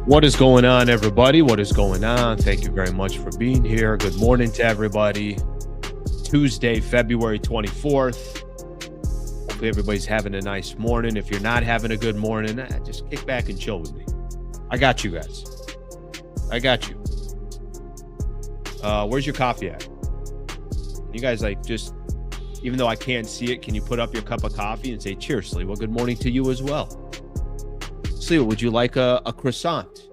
What is going on, everybody? What is going on? Thank you very much for being here. Good morning to everybody. Tuesday, February 24th. Hopefully everybody's having a nice morning. If you're not having a good morning, just kick back and chill with me. I got you guys. I got you. Where's your coffee at? You guys, just, even though I can't see it, can you put up your cup of coffee and say, cheers, Sliwa? Good morning to you as well. Sliwa, would you like a croissant?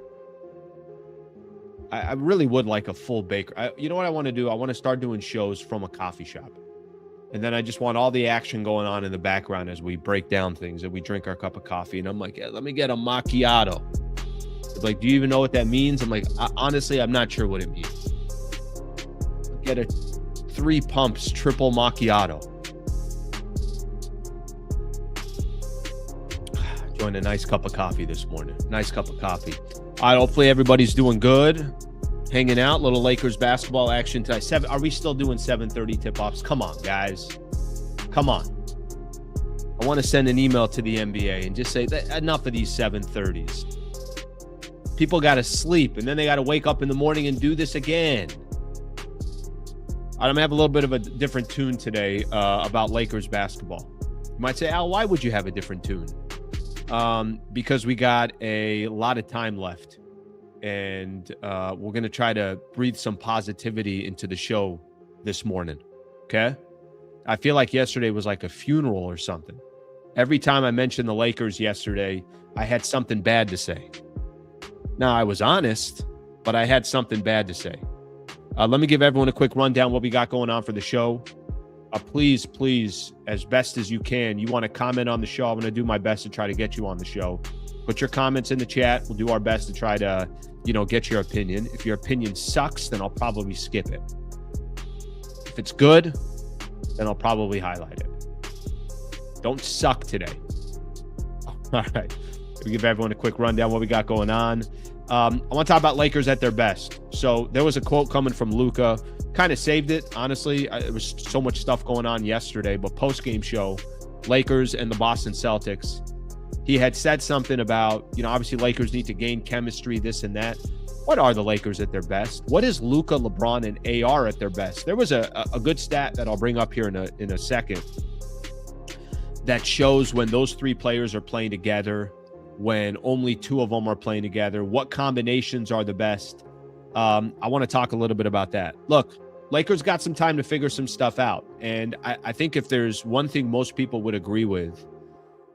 I really would like a full baker. You know what I want to do? I want to start doing shows from a coffee shop. And then I just want all the action going on in the background as we break down things and we drink our cup of coffee. And I'm like, yeah, let me get a macchiato. It's like, do you even know what that means? I'm like, honestly, I'm not sure what it means. I'll get a 3 pumps triple macchiato. Join a nice cup of coffee this morning. Nice cup of coffee. All right, hopefully everybody's doing good. Hanging out. Little Lakers basketball action tonight. Are we still doing 7:30 tip-offs? Come on, guys. Come on. I want to send an email to the NBA and just say, enough of these 7:30s. People got to sleep, and then they got to wake up in the morning and do this again. I'm going to have a little bit of a different tune today about Lakers basketball. You might say, Al, why would you have a different tune? Because we got a lot of time left, and we're going to try to breathe some positivity into the show this morning. Okay. I feel like yesterday was like a funeral or something. Every time I mentioned the Lakers yesterday, I had something bad to say. Now, I was honest, but I had something bad to say. Let me give everyone a quick rundown what we got going on for the show. Please, as best as you can, you want to comment on the show. I'm going to do my best to try to get you on the show. Put your comments in the chat. We'll do our best to try to, get your opinion. If your opinion sucks, then I'll probably skip it. If it's good, then I'll probably highlight it. Don't suck today. All right. We give everyone a quick rundown what we got going on. I want to talk about Lakers at their best. So there was a quote coming from Luka. Kind of saved it, honestly. It was so much stuff going on yesterday, but post-game show, Lakers and the Boston Celtics, he had said something about, obviously Lakers need to gain chemistry, this and that. What are the Lakers at their best? What is Luka, LeBron, and AR at their best? There was a good stat that I'll bring up here in a second that shows when those 3 players are playing together, when only 2 of them are playing together, what combinations are the best. I want to talk a little bit about that. Look, Lakers got some time to figure some stuff out. And I think if there's one thing most people would agree with,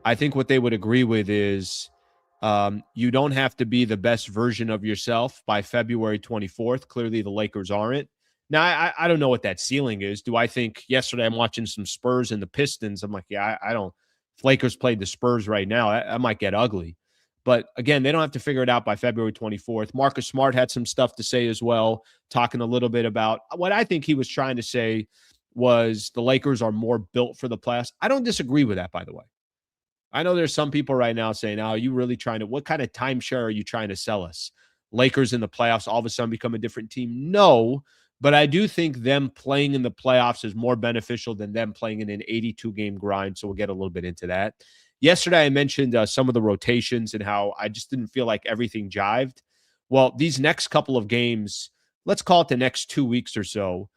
I think what they would agree with is you don't have to be the best version of yourself by February 24th. Clearly, the Lakers aren't. Now, I don't know what that ceiling is. Do I think yesterday I'm watching some Spurs and the Pistons? I'm like, yeah, I don't. If Lakers played the Spurs right now, I might get ugly. But again, they don't have to figure it out by February 24th. Marcus Smart had some stuff to say as well, talking a little bit about what I think he was trying to say was the Lakers are more built for the playoffs. I don't disagree with that, by the way. I know there's some people right now saying, are you really trying to, what kind of timeshare are you trying to sell us? Lakers in the playoffs all of a sudden become a different team? No, but I do think them playing in the playoffs is more beneficial than them playing in an 82-game grind. So we'll get a little bit into that. Yesterday, I mentioned some of the rotations and how I just didn't feel like everything jived. Well, these next couple of games, let's call it the next 2 weeks or so,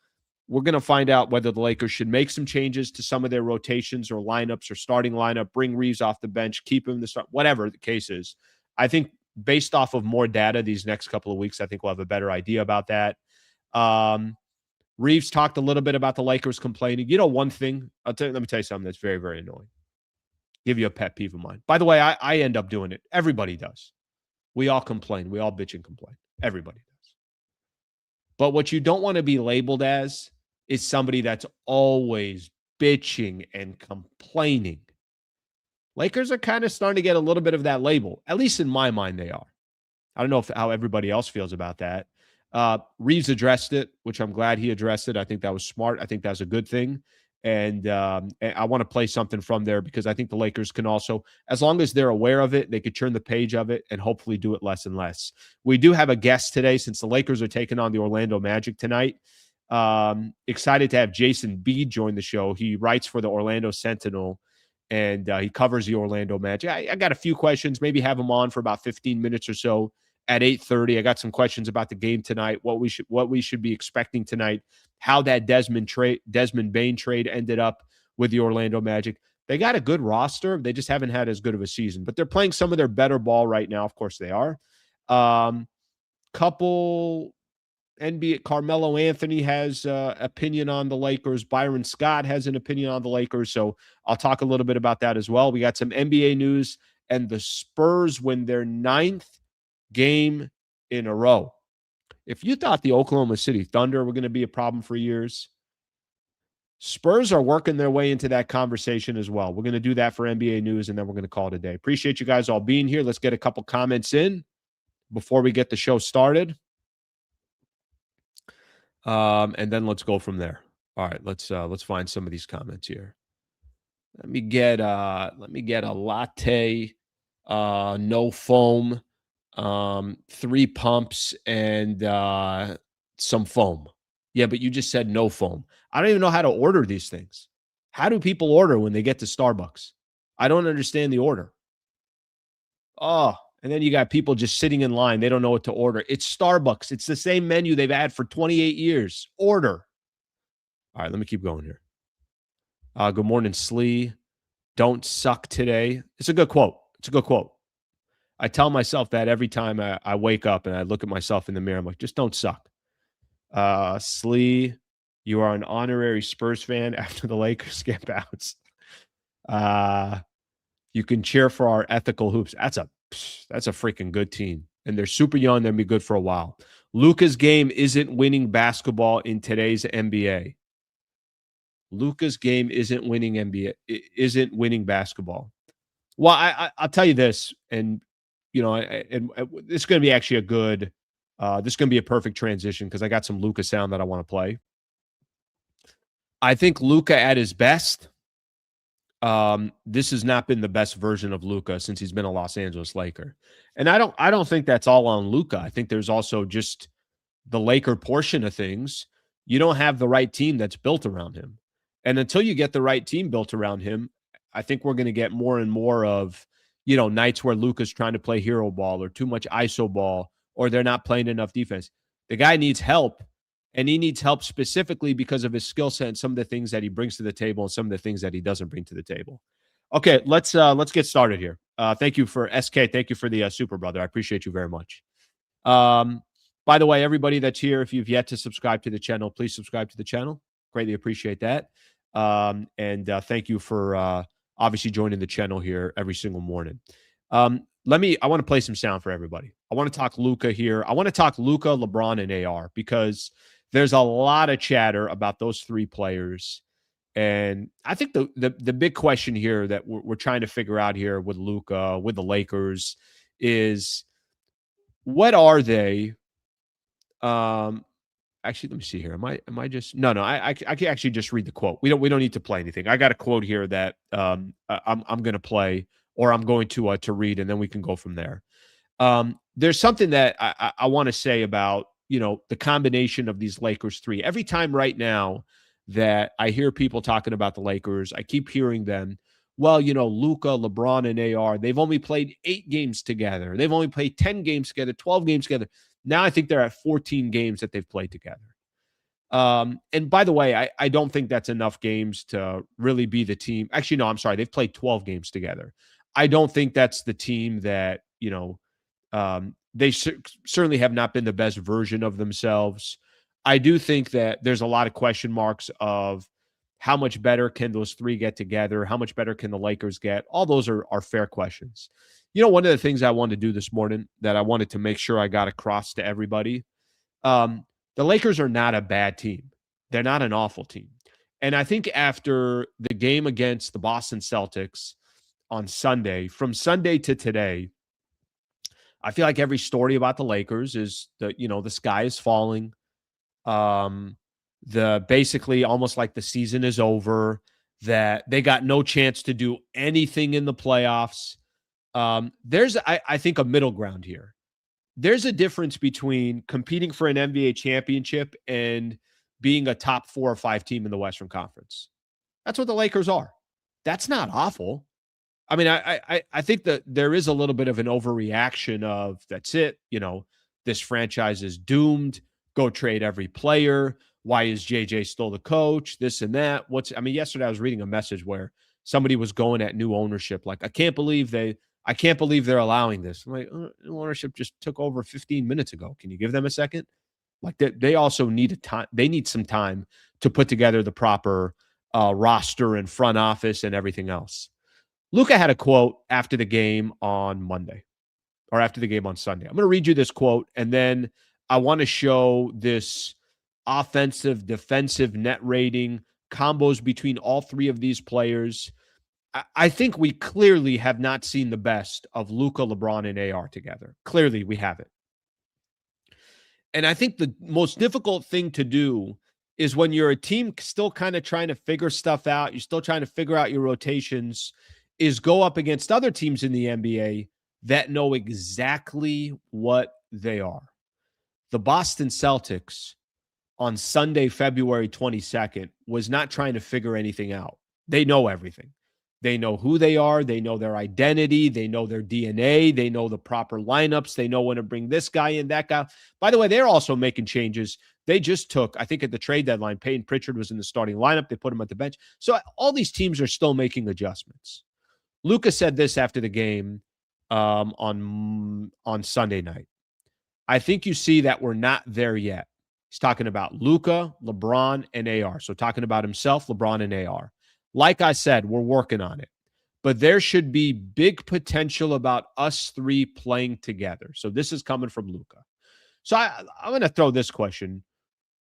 we're going to find out whether the Lakers should make some changes to some of their rotations or lineups or starting lineup, bring Reaves off the bench, keep him to start, whatever the case is. I think based off of more data these next couple of weeks, I think we'll have a better idea about that. Reaves talked a little bit about the Lakers complaining. One thing, let me tell you something that's very, very annoying. Give you a pet peeve of mine. By the way, I end up doing it. Everybody does. We all complain. We all bitch and complain. Everybody does. But what you don't want to be labeled as is somebody that's always bitching and complaining. Lakers are kind of starting to get a little bit of that label. At least in my mind, they are. I don't know how everybody else feels about that. Reaves addressed it, which I'm glad he addressed it. I think that was smart. I think that's a good thing. And I want to play something from there because I think the Lakers can also, as long as they're aware of it, they could turn the page of it and hopefully do it less and less. We do have a guest today since the Lakers are taking on the Orlando Magic tonight. Excited to have Jason Beede join the show. He writes for the Orlando Sentinel and he covers the Orlando Magic. I got a few questions, maybe have him on for about 15 minutes or so at 8:30. I got some questions about the game tonight, what we should be expecting tonight, how that Desmond Bane trade ended up with the Orlando Magic. They got a good roster. They just haven't had as good of a season, but they're playing some of their better ball right now. Of course they are. Couple NBA, Carmelo Anthony has opinion on the Lakers. Byron Scott has an opinion on the Lakers. So I'll talk a little bit about that as well. We got some NBA news, and the Spurs win their 9th game in a row. If you thought the Oklahoma City Thunder were going to be a problem for years, Spurs are working their way into that conversation as well. We're going to do that for NBA news, and then we're going to call it a day. Appreciate you guys all being here. Let's get a couple comments in before we get the show started. And then let's go from there. All right, let's find some of these comments here. Let me get a latte, no foam, 3 pumps, and some foam. Yeah, but you just said no foam. I don't even know how to order these things. How do people order when they get to Starbucks? I don't understand the order. Oh, and then you got people just sitting in line. They don't know what to order. It's Starbucks. It's the same menu they've had for 28 years. Order. All right, let me keep going here. Good morning, Slee. Don't suck today. It's a good quote. It's a good quote. I tell myself that every time I wake up and I look at myself in the mirror. I'm like, just don't suck. Slee, you are an honorary Spurs fan after the Lakers get bounced. You can cheer for our ethical hoops. That's a freaking good team. And they're super young. They'll be good for a while. Luka's game isn't winning basketball in today's NBA. Luka's game isn't winning basketball. Well, I'll tell you this, and it's going to be actually a good. This is going to be a perfect transition because I got some Luka sound that I want to play. I think Luka at his best. This has not been the best version of Luka since he's been a Los Angeles Laker, and I don't think that's all on Luka. I think there's also just the Laker portion of things. You don't have the right team that's built around him, and until you get the right team built around him, I think we're going to get more and more of nights where Luka's trying to play hero ball or too much ISO ball, or they're not playing enough defense. The guy needs help, and he needs help specifically because of his skill set and some of the things that he brings to the table and some of the things that he doesn't bring to the table. Okay, let's get started here. Thank you for SK. Thank you for the super brother. I appreciate you very much. By the way, everybody that's here, if you've yet to subscribe to the channel, please subscribe to the channel. Greatly appreciate that. And thank you for obviously joining the channel here every single morning. I want to play some sound for everybody. I want to talk Luka here. I want to talk Luka, LeBron, and AR because there's a lot of chatter about those 3 players. And I think the big question here that we're trying to figure out here with Luka, with the Lakers, is what are they? Actually, let me see here. Am I just no? I can actually just read the quote. We don't need to play anything. I got a quote here that I'm going to play, or I'm going to read, and then we can go from there. There's something that I want to say about the combination of these Lakers 3. Every time right now that I hear people talking about the Lakers, I keep hearing them. Well, Luka, LeBron, and AR, they've only played 8 games together. They've only played 10 games together, 12 games together. Now I think they're at 14 games that they've played together. And by the way, I don't think that's enough games to really be the team. Actually, no, I'm sorry. They've played 12 games together. I don't think that's the team that, they certainly have not been the best version of themselves. I do think that there's a lot of question marks of how much better can those 3 get together? How much better can the Lakers get? All those are fair questions. One of the things I wanted to do this morning that I wanted to make sure I got across to everybody, the Lakers are not a bad team. They're not an awful team. And I think after the game against the Boston Celtics on Sunday, from Sunday to today, I feel like every story about the Lakers is the sky is falling. Basically almost like the season is over, that they got no chance to do anything in the playoffs. There's, I think, a middle ground here. There's a difference between competing for an NBA championship and being a top 4 or 5 team in the Western Conference. That's what the Lakers are. That's not awful. I mean, I think that there is a little bit of an overreaction of that's it. This franchise is doomed. Go trade every player. Why is JJ still the coach? This and that. Yesterday I was reading a message where somebody was going at new ownership. Like, I can't believe they're allowing this. I'm like, new ownership just took over 15 minutes ago. Can you give them a second? Like, they also need time. They need some time to put together the proper roster and front office and everything else. Luka had a quote after the game on Monday, or after the game on Sunday. I'm going to read you this quote, and then I want to show this offensive, defensive net rating, combos between all three of these players. I think we clearly have not seen the best of Luka, LeBron, and AR together. Clearly, we haven't. And I think the most difficult thing to do is when you're a team still kind of trying to figure stuff out, you're still trying to figure out your rotations, is go up against other teams in the NBA that know exactly what they are. The Boston Celtics on Sunday, February 22nd, was not trying to figure anything out. They know everything. They know who they are. They know their identity. They know their DNA. They know the proper lineups. They know when to bring this guy in, that guy. By the way, they're also making changes. They just took, I think at the trade deadline, Peyton Pritchard was in the starting lineup. They put him at the bench. So all these teams are still making adjustments. Luka said this after the game on Sunday night. I think you see that we're not there yet. He's talking about Luka, LeBron, and AR. So talking about himself, LeBron, and AR. Like I said, we're working on it. But there should be big potential about us three playing together. So this is coming from Luka. So I'm going to throw this question.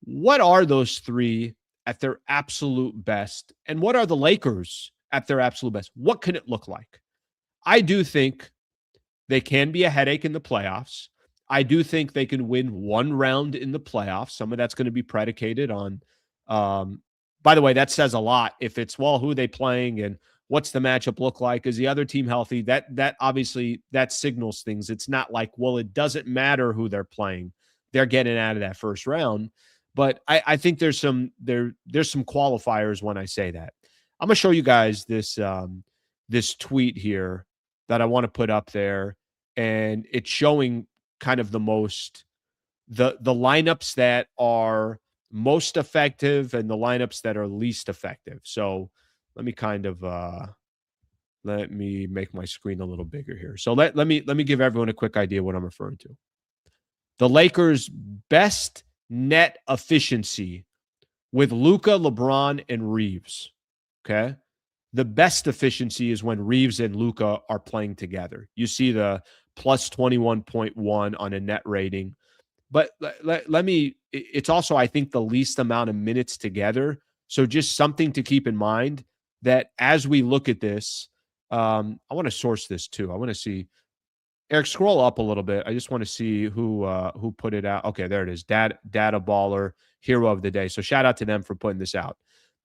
What are those three at their absolute best? And what are the Lakers at their absolute best? What can it look like? I do think they can be a headache in the playoffs. I do think they can win one round in the playoffs. Some of that's going to be predicated on, by the way, that says a lot. If it's, well, who are they playing and what's the matchup look like? Is the other team healthy? That obviously that signals things. It's not like, well, it doesn't matter who they're playing. They're getting out of that first round. But I think there's some qualifiers when I say that. I'm gonna show you guys this this tweet here that I want to put up there, and it's showing kind of the lineups that are most effective and the lineups that are least effective. So let me kind of let me make my screen a little bigger here. So let me give everyone a quick idea what I'm referring to. The Lakers' best net efficiency with Luka, LeBron, and Reaves. Okay. The best efficiency is when Reaves and Luka are playing together. You see the plus 21.1 on a net rating. But it's also, I think, the least amount of minutes together. So just something to keep in mind that as we look at this, I want to source this too. I want to see, Eric, scroll up a little bit. I just want to see who put it out. Okay, there it is. Data Baller, Hero of the Day. So shout out to them for putting this out.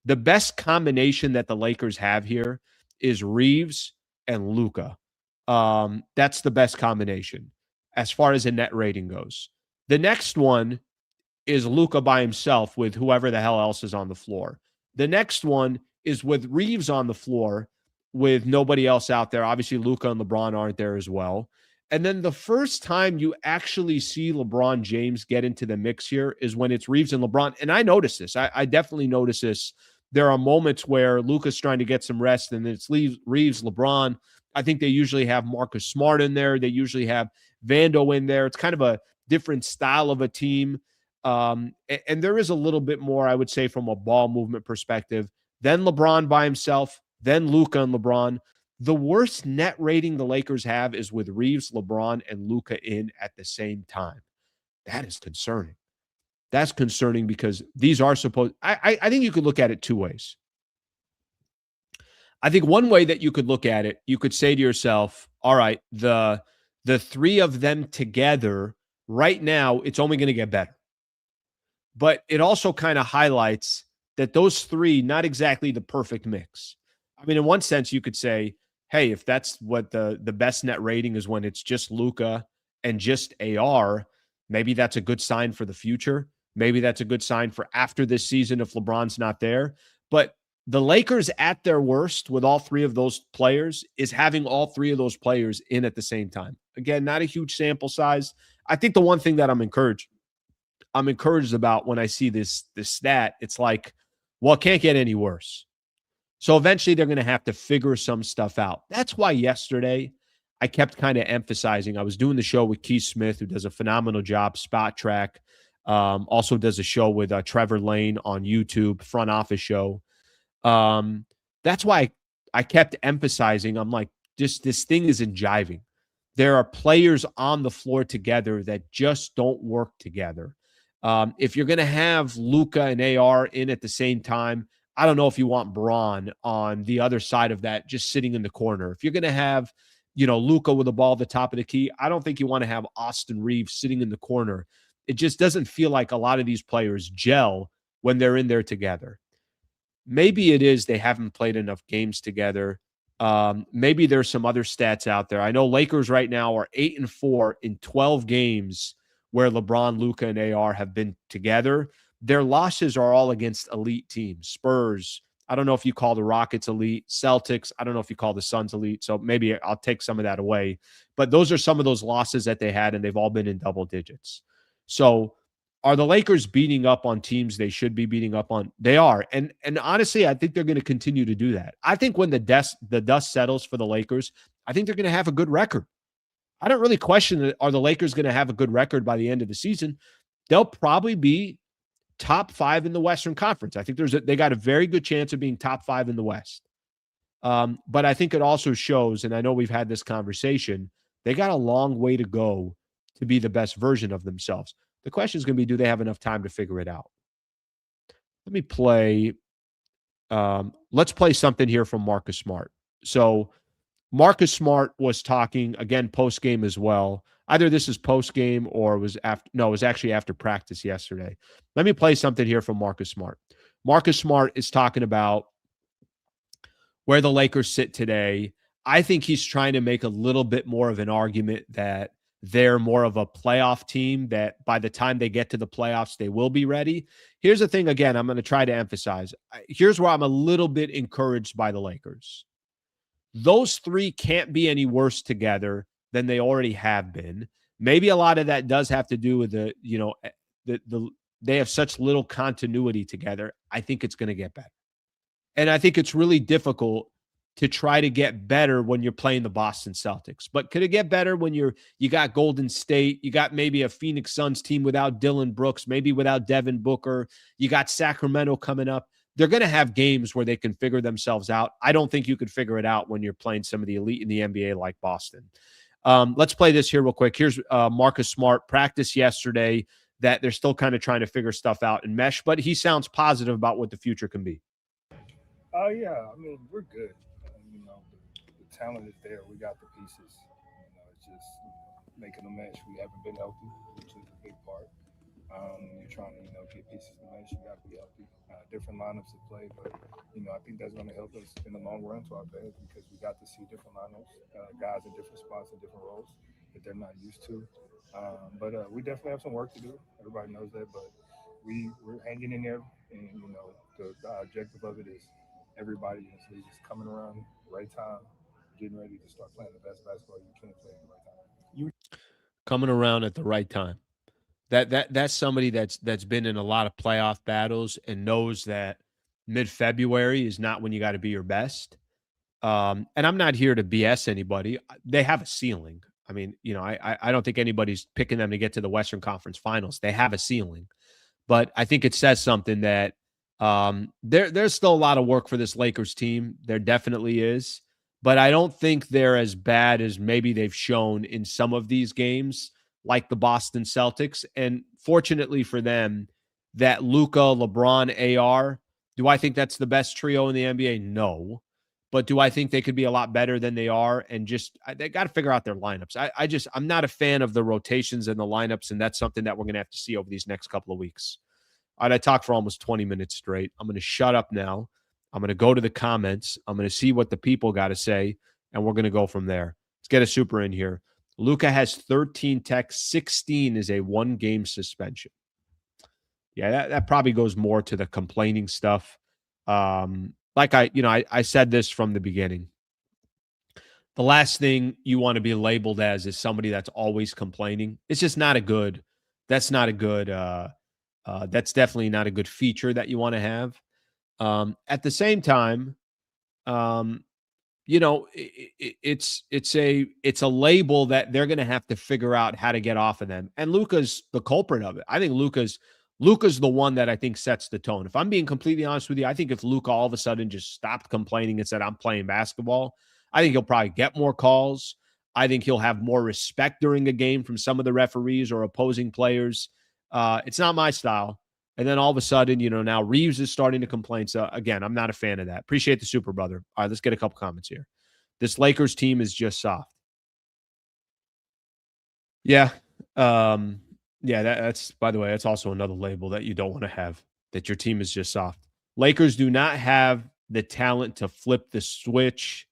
The best combination that the Lakers have here is Reaves and Luka. That's the best combination as far as a net rating goes. The next one is Luka by himself with whoever the hell else is on the floor. The next one is with Reaves on the floor with nobody else out there. Obviously, Luka and LeBron aren't there as well. And then the first time you actually see LeBron James get into the mix here is when it's Reaves and LeBron. And I notice this. I definitely notice this. There are moments where Luka's trying to get some rest, and then it's Reaves, LeBron. I think they usually have Marcus Smart in there. They usually have Vando in there. It's kind of a different style of a team. And there is a little bit more, I would say, from a ball movement perspective. Then LeBron by himself, then Luka and LeBron. The worst net rating the Lakers have is with Reaves, LeBron, and Luka in at the same time. That is concerning. That's concerning because these are supposed – I think you could look at it two ways. I think one way that you could look at it, you could say to yourself, all right, the three of them together right now, it's only going to get better. But it also kind of highlights that those three, not exactly the perfect mix. I mean, in one sense, you could say, hey, if that's what the best net rating is when it's just Luka and just AR, maybe that's a good sign for the future. Maybe that's a good sign for after this season if LeBron's not there. But The Lakers at their worst with all three of those players is having all three of those players in at the same time. Again, not a huge sample size. I think the one thing that I'm encouraged about when I see this stat, it's like, well, it can't get any worse. So eventually they're going to have to figure some stuff out. That's why yesterday I kept kind of emphasizing. I was doing the show with Keith Smith, who does a phenomenal job, Spot Track. Also does a show with Trevor Lane on YouTube, front office show. That's why I kept emphasizing. I'm like, just this thing isn't jiving. There are players on the floor together that just don't work together. If you're going to have Luka and AR in at the same time, I don't know if you want Braun on the other side of that, just sitting in the corner. If you're going to have, Luka with the ball at the top of the key, I don't think you want to have Austin Reaves sitting in the corner. It just doesn't feel like a lot of these players gel when they're in there together. Maybe it is they haven't played enough games together. Maybe there's some other stats out there. I know Lakers right now are 8-4 in 12 games where LeBron, Luka, and AR have been together. Their losses are all against elite teams. Spurs, I don't know if you call the Rockets elite. Celtics, I don't know if you call the Suns elite. So maybe I'll take some of that away. But those are some of those losses that they had, and they've all been in double digits. So are the Lakers beating up on teams they should be beating up on? They are. And honestly, I think they're going to continue to do that. I think when the dust settles for the Lakers, I think they're going to have a good record. I don't really question it. Are the Lakers going to have a good record by the end of the season? They'll probably be top 5 in the Western Conference. I think they got a very good chance of being top 5 in the West. But I think it also shows, and I know we've had this conversation, they got a long way to go to be the best version of themselves. The question is going to be, do they have enough time to figure it out? Let me play. Let's play something here from Marcus Smart. So Marcus Smart was talking, again, post-game as well. Either this is post-game or it was after. No, it was actually after practice yesterday. Let me play something here from Marcus Smart. Marcus Smart is talking about where the Lakers sit today. I think he's trying to make a little bit more of an argument that they're more of a playoff team, that by the time they get to the playoffs, they will be ready. Here's the thing, again, I'm going to try to emphasize. Here's where I'm a little bit encouraged by the Lakers. Those three can't be any worse together than they already have been. Maybe a lot of that does have to do with they have such little continuity together. I think it's going to get better. And I think it's really difficult to try to get better when you're playing the Boston Celtics. But could it get better when you got Golden State, you got maybe a Phoenix Suns team without Dylan Brooks, maybe without Devin Booker, you got Sacramento coming up. They're going to have games where they can figure themselves out. I don't think you could figure it out when you're playing some of the elite in the NBA like Boston. Let's play this here real quick. Here's Marcus Smart, practice yesterday, that they're still kind of trying to figure stuff out and mesh, but he sounds positive about what the future can be. Oh, yeah. I mean, we're good. The talent is there. We got the pieces. It's just making a mesh. We haven't been healthy, which is a big part. You're trying to, get pieces to mesh. You got to be healthy. Different lineups to play, but I think that's going to help us in the long run to our advantage because we got to see different lineups, guys in different spots and different roles that they're not used to. But we definitely have some work to do. Everybody knows that, but we're hanging in there, and the objective of it is everybody in this league is coming around the right time, getting ready to start playing the best basketball you can play at the right time. Coming around at the right time. That's somebody that's been in a lot of playoff battles and knows that mid-February is not when you got to be your best. And I'm not here to BS anybody. They have a ceiling. I mean, I don't think anybody's picking them to get to the Western Conference Finals. They have a ceiling. But I think it says something that there's still a lot of work for this Lakers team. There definitely is. But I don't think they're as bad as maybe they've shown in some of these games, like the Boston Celtics. And fortunately for them, that Luka, LeBron, AR, do I think that's the best trio in the NBA? No. But do I think they could be a lot better than they are? And just, they got to figure out their lineups. I'm not a fan of the rotations and the lineups, and that's something that we're going to have to see over these next couple of weeks. All right, I talked for almost 20 minutes straight. I'm going to shut up now. I'm going to go to the comments. I'm going to see what the people got to say, and we're going to go from there. Let's get a super in here. Luka has 13 techs. 16 is a one-game suspension. Yeah, that probably goes more to the complaining stuff. like I said this from the beginning. The last thing you want to be labeled as is somebody that's always complaining. It's just not a good. That's not a good. That's definitely not a good feature that you want to have. At the same time, um, it's a label that they're going to have to figure out how to get off of them. And Luka's the culprit of it. I think Luka's the one that I think sets the tone. If I'm being completely honest with you, I think if Luka all of a sudden just stopped complaining and said, I'm playing basketball, I think he'll probably get more calls. I think he'll have more respect during the game from some of the referees or opposing players. It's not my style. And then all of a sudden, now Reaves is starting to complain. So again, I'm not a fan of that. Appreciate the super brother. All right, let's get a couple comments here. This Lakers team is just soft. Yeah. Yeah, that's, by the way, that's also another label that you don't want to have, that your team is just soft. Lakers do not have the talent to flip the switch.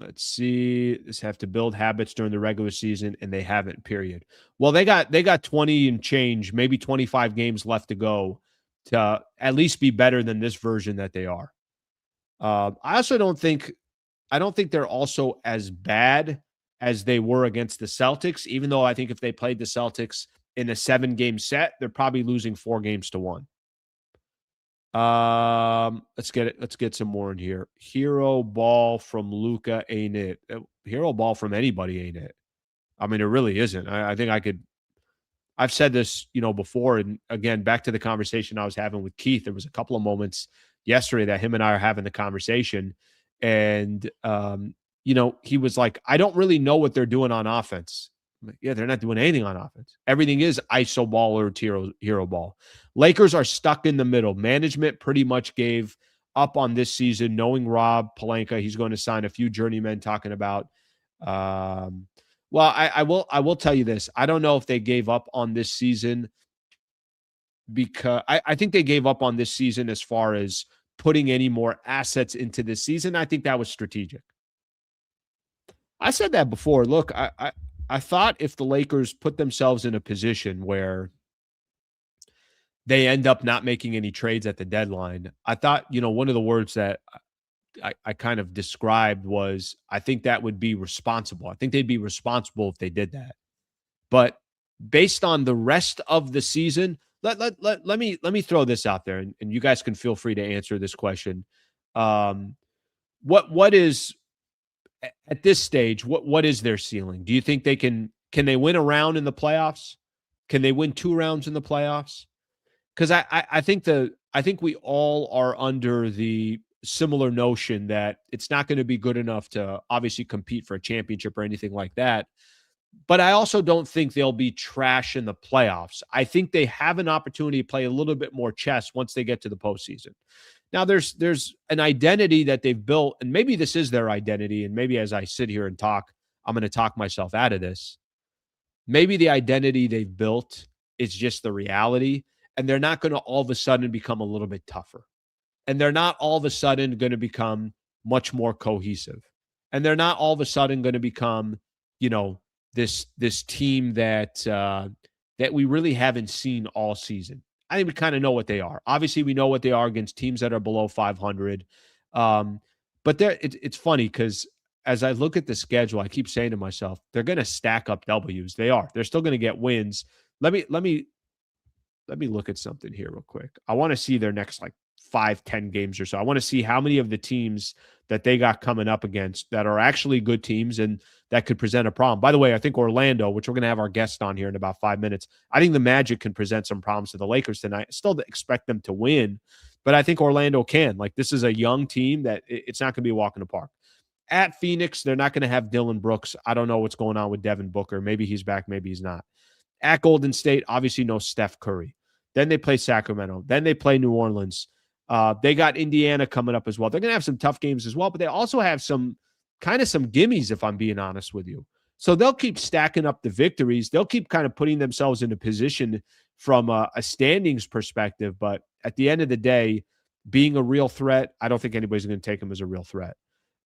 Let's see. Just have to build habits during the regular season, and they haven't, period. Well, they got 20 and change, maybe 25 games left to go to at least be better than this version that they are. I don't think they're also as bad as they were against the Celtics, even though I think if they played the Celtics in a 7-game set, they're probably losing 4-1. Let's get some more in here. Hero ball from Luka, ain't it? Hero ball from anybody, ain't it? I mean, it really isn't. I think I've said this, before. And again, back to the conversation I was having with Keith. There was a couple of moments yesterday that him and I are having the conversation. And, he was like, I don't really know what they're doing on offense. Like, yeah, they're not doing anything on offense. Everything is ISO ball or hero ball. Lakers are stuck in the middle. Management pretty much gave up on this season, knowing Rob Pelinka. He's going to sign a few journeymen talking about. Well, I will tell you this. I don't know if they gave up on this season, because I think they gave up on this season as far as putting any more assets into this season. I think that was strategic. I said that before. Look, I thought if the Lakers put themselves in a position where they end up not making any trades at the deadline, I thought, one of the words that I kind of described was, I think that would be responsible. I think they'd be responsible if they did that. But based on the rest of the season, let me throw this out there, and you guys can feel free to answer this question. What is, at this stage, what is their ceiling? Do you think can they win a round in the playoffs? Can they win 2 rounds in the playoffs? Because I think we all are under the similar notion that it's not going to be good enough to obviously compete for a championship or anything like that. But I also don't think they'll be trash in the playoffs. I think they have an opportunity to play a little bit more chess once they get to the postseason. Now, there's an identity that they've built, and maybe this is their identity, and maybe as I sit here and talk, I'm going to talk myself out of this. Maybe the identity they've built is just the reality, and they're not going to all of a sudden become a little bit tougher. And they're not all of a sudden going to become much more cohesive. And they're not all of a sudden going to become, this team that we really haven't seen all season. I think we kind of know what they are. Obviously, we know what they are against teams that are below 500. But it's funny because as I look at the schedule, I keep saying to myself, they're going to stack up W's. They are. They're still going to get wins. Let me look at something here real quick. I want to see their next 5-10 games or so. I want to see how many of the teams that they got coming up against that are actually good teams and that could present a problem. By the way, I think Orlando, which we're going to have our guest on here in about 5 minutes, I think the Magic can present some problems to the Lakers tonight. I still expect them to win, but I think Orlando can. This is a young team that it's not going to be a walk in the park. At Phoenix, they're not going to have Dylan Brooks. I don't know what's going on with Devin Booker. Maybe he's back, maybe he's not. At Golden State, obviously no Steph Curry. Then they play Sacramento. Then they play New Orleans. They got Indiana coming up as well. They're going to have some tough games as well, but they also have some gimmies, if I'm being honest with you. So they'll keep stacking up the victories. They'll keep kind of putting themselves in a position from a standings perspective. But at the end of the day, being a real threat, I don't think anybody's going to take them as a real threat.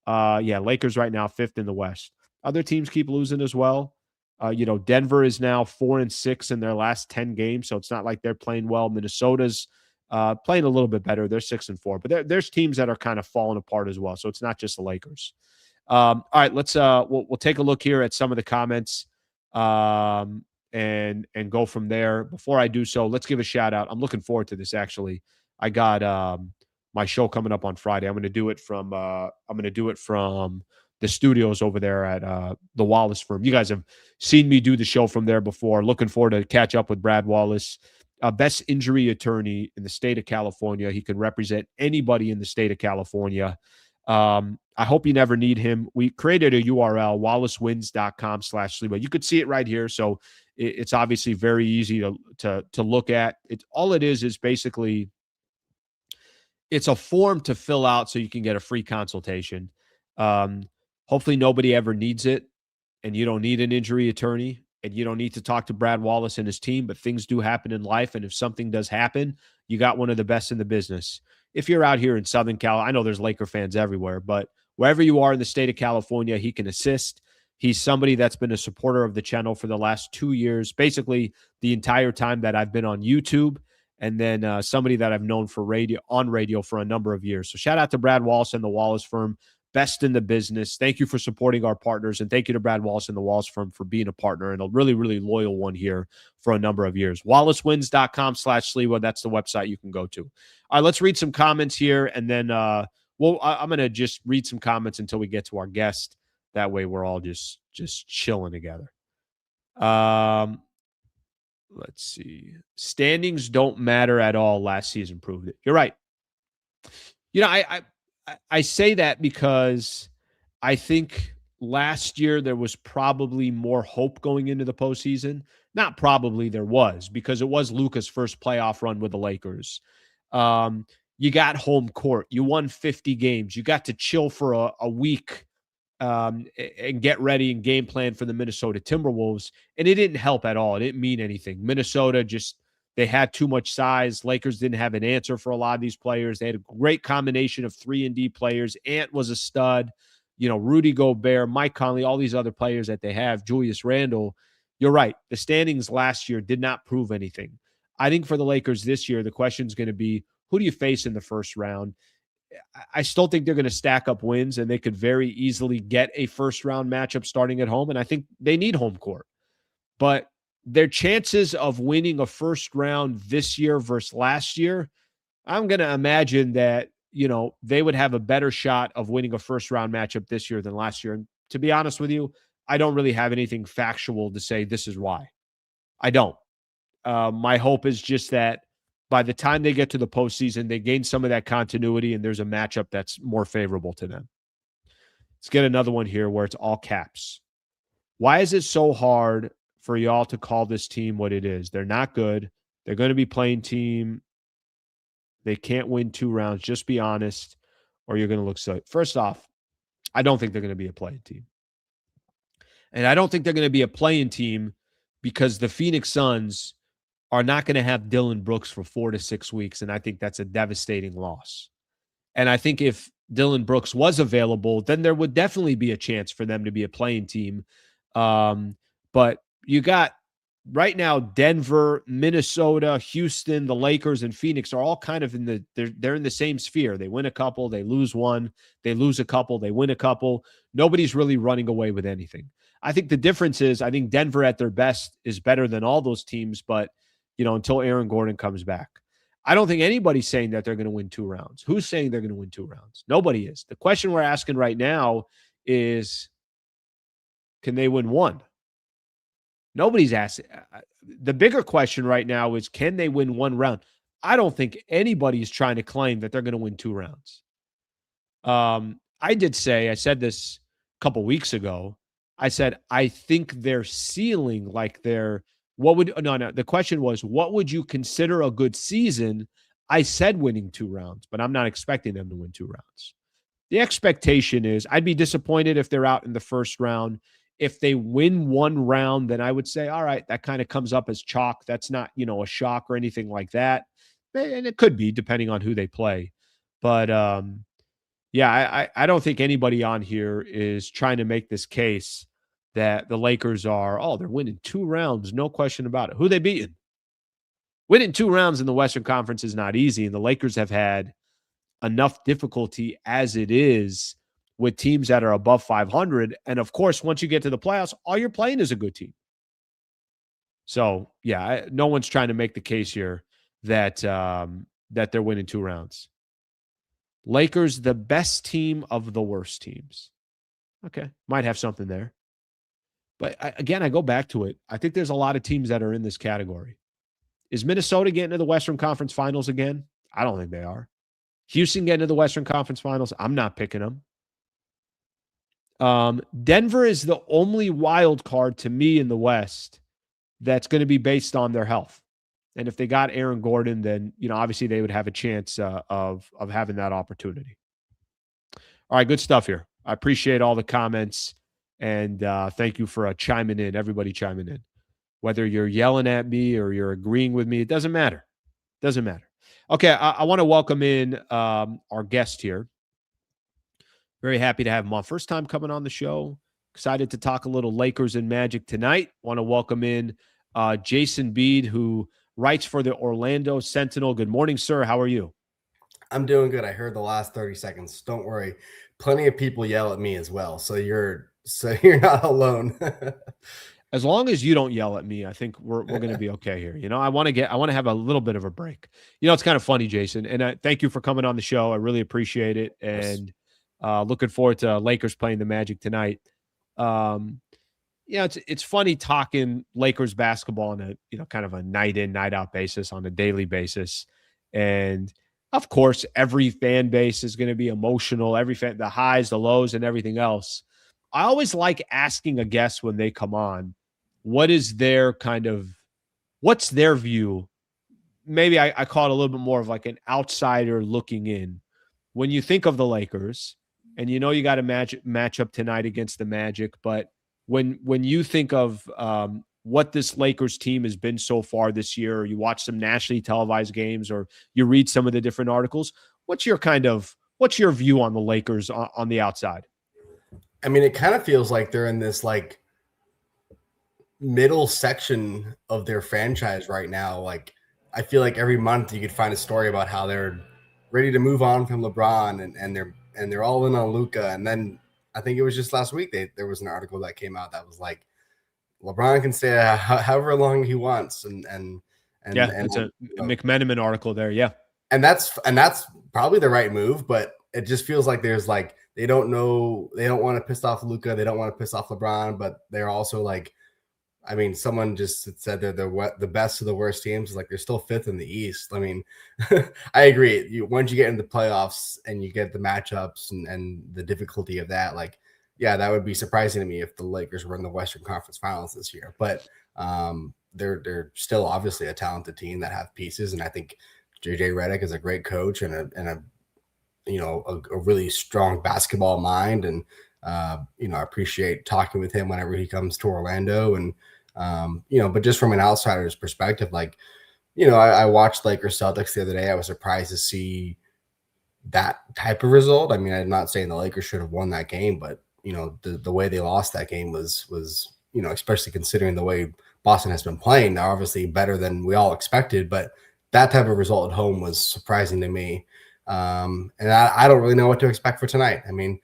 Lakers right now, 5th in the West. Other teams keep losing as well. Denver is now 4-6 in their last 10 games, so it's not like they're playing well. Minnesota's playing a little bit better. They're 6-4, but there's teams that are kind of falling apart as well. So it's not just the Lakers. All right, let's we'll take a look here at some of the comments and go from there. Before I do so, let's give a shout out. I'm looking forward to this actually. I got my show coming up on Friday. I'm going to do it from the studios over there at the Wallace firm. You guys have seen me do the show from there before. Looking forward to catch up with Brad Wallace, best injury attorney in the state of California. He can represent anybody in the state of California. I hope you never need him. We created a URL, wallacewins.com/Sliwa. You could see it right here. So it's obviously very easy to look at. All it is basically it's a form to fill out so you can get a free consultation. Hopefully nobody ever needs it, and you don't need an injury attorney, and you don't need to talk to Brad Wallace and his team, but things do happen in life. And if something does happen, you got one of the best in the business. If you're out here in Southern Cal, I know there's Laker fans everywhere, but wherever you are in the state of California, he can assist. He's somebody that's been a supporter of the channel for the last 2 years, basically the entire time that I've been on YouTube, and then somebody that I've known for radio for a number of years. So shout out to Brad Wallace and the Wallace firm, best in the business. Thank you for supporting our partners, and thank you to Brad Wallace and the Wallace firm for being a partner and a really, really loyal one here for a number of years. wallacewins.com/Sliwa. That's the website you can go to. All right, let's read some comments here, and then I'm going to just read some comments until we get to our guest. That way we're all just chilling together. Let's see. Standings don't matter at all. Last season proved it. You're right. You know, I say that because I think last year there was probably more hope going into the postseason. Not probably, there was, because it was Luka's first playoff run with the Lakers. You got home court. You won 50 games. You got to chill for a week and get ready and game plan for the Minnesota Timberwolves. And it didn't help at all. It didn't mean anything. Minnesota they had too much size. Lakers didn't have an answer for a lot of these players. They had a great combination of 3-and-D players. Ant was a stud. You know, Rudy Gobert, Mike Conley, all these other players that they have, Julius Randle. You're right. The standings last year did not prove anything. I think for the Lakers this year, the question is going to be, who do you face in the first round? I still think they're going to stack up wins, and they could very easily get a first-round matchup starting at home, and I think they need home court. But their chances of winning a first round this year versus last year, I'm going to imagine that, you know, they would have a better shot of winning a first-round matchup this year than last year. And to be honest with you, I don't really have anything factual to say this is why. I don't. My hope is just that by the time they get to the postseason, they gain some of that continuity and there's a matchup that's more favorable to them. Let's get another one here where it's all caps. Why is it so hard for y'all to call this team what it is? They're not good. They're going to be playing team. They can't win 2 rounds. Just be honest, or you're going to look silly. First off, I don't think they're going to be a playing team. And I don't think they're going to be a playing team because the Phoenix Suns are not going to have Dillon Brooks for 4 to 6 weeks, and I think that's a devastating loss. And I think if Dillon Brooks was available, then there would definitely be a chance for them to be a playing team. But you got right now Denver, Minnesota, Houston, the Lakers, and Phoenix are all kind of they're in the same sphere. They win a couple, they lose one, they lose a couple, they win a couple. Nobody's really running away with anything. I think the difference is I think Denver at their best is better than all those teams, but you know, until Aaron Gordon comes back. I don't think anybody's saying that they're going to win 2 rounds. Who's saying they're going to win 2 rounds? Nobody is. The question we're asking right now is, can they win 1? Nobody's asking. The bigger question right now is, can they win 1 round? I don't think anybody's trying to claim that they're going to win 2 rounds. I said this a couple weeks ago. I said, I think their ceiling, like the question was, what would you consider a good season? I said winning 2 rounds, but I'm not expecting them to win 2 rounds. The expectation is I'd be disappointed if they're out in the first round. If they win 1 round, then I would say, all right, that kind of comes up as chalk. That's not, you know, a shock or anything like that. And it could be depending on who they play. But yeah, I don't think anybody on here is trying to make this case that the Lakers they're winning 2 rounds, no question about it. Who they beating? Winning 2 rounds in the Western Conference is not easy, and the Lakers have had enough difficulty as it is with teams that are above 500. And of course, once you get to the playoffs, all you're playing is a good team. So yeah, no one's trying to make the case here that that they're winning 2 rounds. Lakers, the best team of the worst teams. Okay, might have something there. But again, I go back to it. I think there's a lot of teams that are in this category. Is Minnesota getting to the Western Conference Finals again? I don't think they are. Houston getting to the Western Conference Finals? I'm not picking them. Denver is the only wild card to me in the West that's going to be based on their health. And if they got Aaron Gordon, then, obviously they would have a chance of having that opportunity. All right, good stuff here. I appreciate all the comments, and thank you for chiming in, everybody chiming in. Whether you're yelling at me or you're agreeing with me, it doesn't matter. Doesn't matter. Okay, I want to welcome in our guest here. Very happy to have him on. First time coming on the show. Excited to talk a little Lakers and Magic tonight. Want to welcome in Jason Beede, who writes for the Orlando Sentinel. Good morning, sir. How are you? I'm doing good. I heard the last 30 seconds. Don't worry. Plenty of people yell at me as well. So you're not alone. As long as you don't yell at me, I think we're going to be okay here. I want to have a little bit of a break. It's kind of funny, Jason, and I thank you for coming on the show. I really appreciate it, and looking forward to Lakers playing the Magic tonight. It's funny talking Lakers basketball on a kind of a night in, night out basis, on a daily basis, and of course, every fan base is going to be emotional. The highs, the lows, and everything else. I always like asking a guest when they come on, what's their view? Maybe I call it a little bit more of like an outsider looking in. When you think of the Lakers, and you got a match up tonight against the Magic, but when you think of what this Lakers team has been so far this year, or you watch some nationally televised games, or you read some of the different articles, what's your view on the Lakers on the outside? I mean, it kind of feels like they're in this like middle section of their franchise right now. Like, I feel like every month you could find a story about how they're ready to move on from LeBron and they're all in on Luka. And then I think it was just last week there was an article that came out that was like, LeBron can stay however long he wants. And it's a McMenamin article there. Yeah. And that's probably the right move, but it just feels like there's like, they don't want to piss off Luka. They don't want to piss off LeBron, but they're also like, I mean, someone just said they're the best of the worst teams. Like, they're still 5th in the East. I mean, I agree. Once you get into the playoffs and you get the matchups and the difficulty of that, like, yeah, that would be surprising to me if the Lakers were in the Western Conference Finals this year. But they're still obviously a talented team that have pieces, and I think JJ Redick is a great coach and a really strong basketball mind. And, I appreciate talking with him whenever he comes to Orlando. And, but just from an outsider's perspective, like, I watched Lakers Celtics the other day. I was surprised to see that type of result. I mean, I'm not saying the Lakers should have won that game, but, the way they lost that game was, especially considering the way Boston has been playing. They're obviously better than we all expected, but that type of result at home was surprising to me. And I don't really know what to expect for tonight. I mean,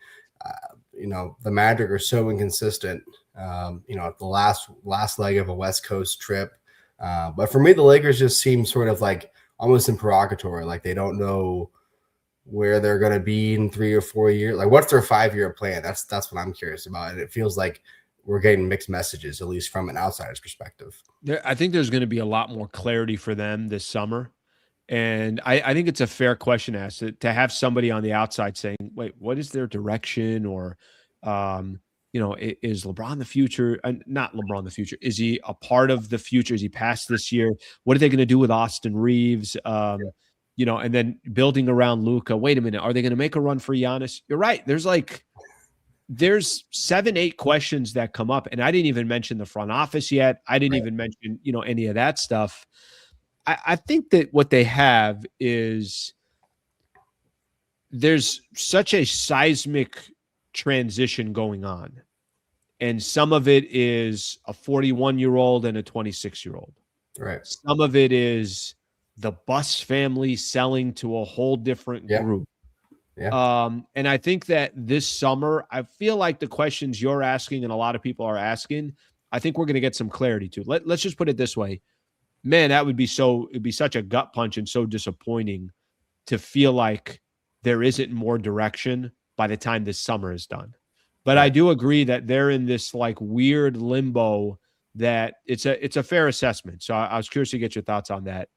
the Magic are so inconsistent, at the last leg of a West Coast trip. But for me, the Lakers just seem sort of like almost interrogatory. Like, they don't know where they're going to be in 3 or 4 years. Like, what's their 5-year plan? That's what I'm curious about. And it feels like we're getting mixed messages, at least from an outsider's perspective. I think there's going to be a lot more clarity for them this summer. And I think it's a fair question asked to have somebody on the outside saying, wait, what is their direction? Or, is LeBron the future? Not LeBron the future. Is he a part of the future? Is he past this year? What are they going to do with Austin Reaves? And then building around Luka. Wait a minute. Are they going to make a run for Giannis? You're right. There's 7-8 questions that come up. And I didn't even mention the front office yet. I didn't even mention, any of that stuff. I think that what they have is there's such a seismic transition going on. And some of it is a 41-year-old and a 26-year-old. Right. Some of it is the Bus family selling to a whole different Yeah. group. Yeah. And I think that this summer, I feel like the questions you're asking and a lot of people are asking, I think we're going to get some clarity to. Let's just put it this way. Man, it'd be such a gut punch and so disappointing to feel like there isn't more direction by the time this summer is done. But I Right. do agree that they're in this like weird limbo that it's a fair assessment. So I was curious to get your thoughts on that.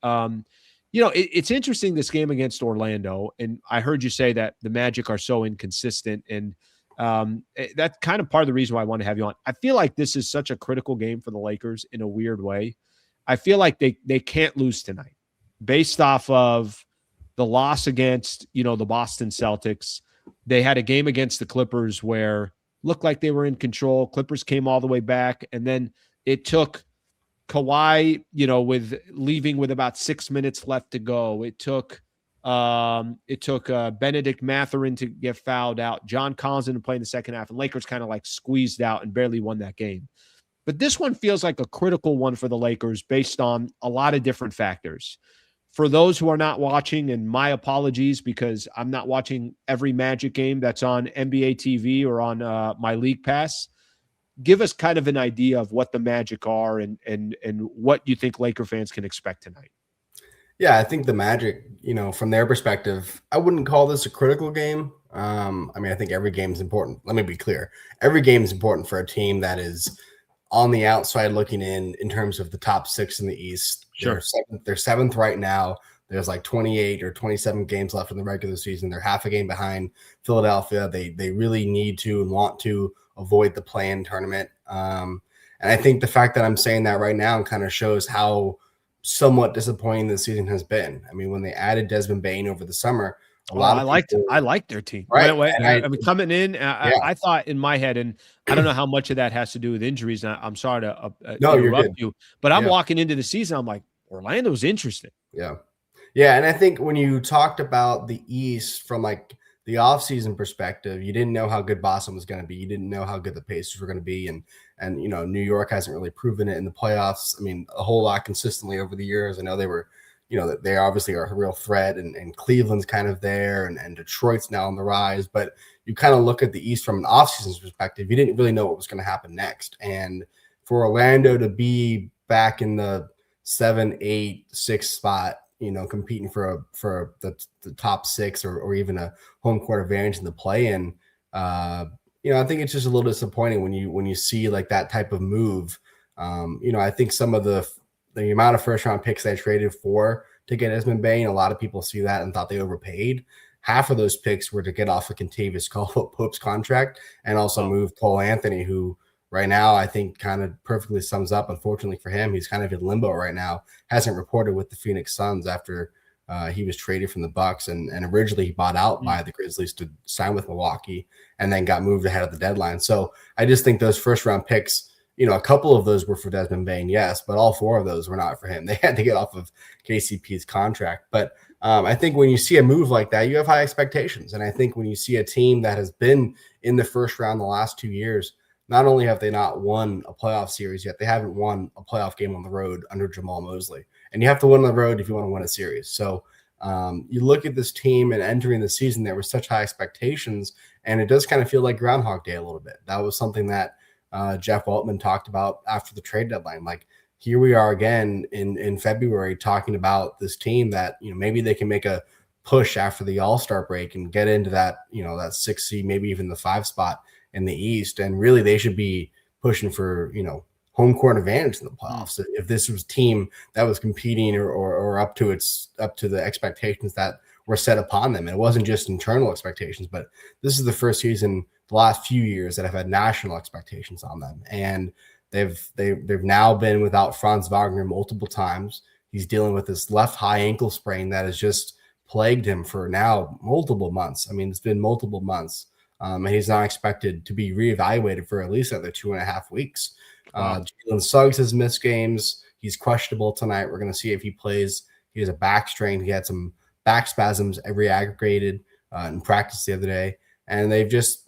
It's interesting this game against Orlando, and I heard you say that the Magic are so inconsistent, and that's kind of part of the reason why I want to have you on. I feel like this is such a critical game for the Lakers in a weird way. I feel like they can't lose tonight based off of the loss against, the Boston Celtics. They had a game against the Clippers where looked like they were in control. Clippers came all the way back, and then it took Kawhi, with leaving with about 6 minutes left to go. It took Benedict Mathurin to get fouled out. John Collins didn't play in the second half, and Lakers kind of like squeezed out and barely won that game. But this one feels like a critical one for the Lakers based on a lot of different factors. For those who are not watching, and my apologies because I'm not watching every Magic game that's on NBA TV or on my League Pass, give us kind of an idea of what the Magic are and what you think Laker fans can expect tonight. Yeah, I think the Magic, from their perspective, I wouldn't call this a critical game. I think every game is important. Let me be clear. Every game is important for a team that is on the outside looking in terms of the top 6 in the East. Sure. They're seventh right now. There's like 28 or 27 games left in the regular season. They're half a game behind Philadelphia. They really need to and want to avoid the play-in tournament. And I think the fact that I'm saying that right now kind of shows how somewhat disappointing the season has been. I mean, when they added Desmond Bane over the summer, I liked their team. Right. Coming in, I thought in my head, and I don't know how much of that has to do with injuries. And I'm sorry to interrupt you, but I'm walking into the season. I'm like, Orlando's interesting. Yeah. Yeah. And I think when you talked about the East from like the offseason perspective, you didn't know how good Boston was going to be. You didn't know how good the Pacers were going to be. And New York hasn't really proven it in the playoffs. I mean, a whole lot consistently over the years. I know they were, that they obviously are a real threat, and Cleveland's kind of there, and Detroit's now on the rise. But you kind of look at the East from an offseason perspective, you didn't really know what was going to happen next. And for Orlando to be back in the 7, 8, 6 spot, competing for the top 6 or even a home court advantage in the play-in, I think it's just a little disappointing when you see like that type of move. I think some of the amount of first-round picks they traded for to get Desmond Bane, a lot of people see that and thought they overpaid. Half of those picks were to get off of Kentavious Caldwell-Pope's contract and also move Cole Anthony, who right now I think kind of perfectly sums up. Unfortunately for him, he's kind of in limbo right now. Hasn't reported with the Phoenix Suns after he was traded from the Bucks, and originally he bought out by the Grizzlies to sign with Milwaukee, and then got moved ahead of the deadline. So I just think those first-round picks, a couple of those were for Desmond Bane, yes, but all 4 of those were not for him. They had to get off of KCP's contract. But I think when you see a move like that, you have high expectations. And I think when you see a team that has been in the first round the last 2 years, not only have they not won a playoff series yet, they haven't won a playoff game on the road under Jamal Mosley. And you have to win on the road if you want to win a series. So you look at this team and entering the season, there were such high expectations, and it does kind of feel like Groundhog Day a little bit. That was something that Jeff Weltman talked about after the trade deadline. Like, here we are again in February talking about this team that, maybe they can make a push after the All-Star break and get into that, that 6 seed, maybe even the 5 spot in the East. And really they should be pushing for, home court advantage in the playoffs. If this was a team that was competing or up to the expectations that were set upon them. And it wasn't just internal expectations, but this is the first season the last few years that have had national expectations on them. And they've now been without Franz Wagner multiple times. He's dealing with this left high ankle sprain that has just plagued him for now multiple months. I mean, it's been multiple months. And he's not expected to be reevaluated for at least another 2.5 weeks. Jalen Suggs has missed games. He's questionable tonight. We're going to see if he plays. He has a back strain. He had some back spasms aggregated in practice the other day. And they've just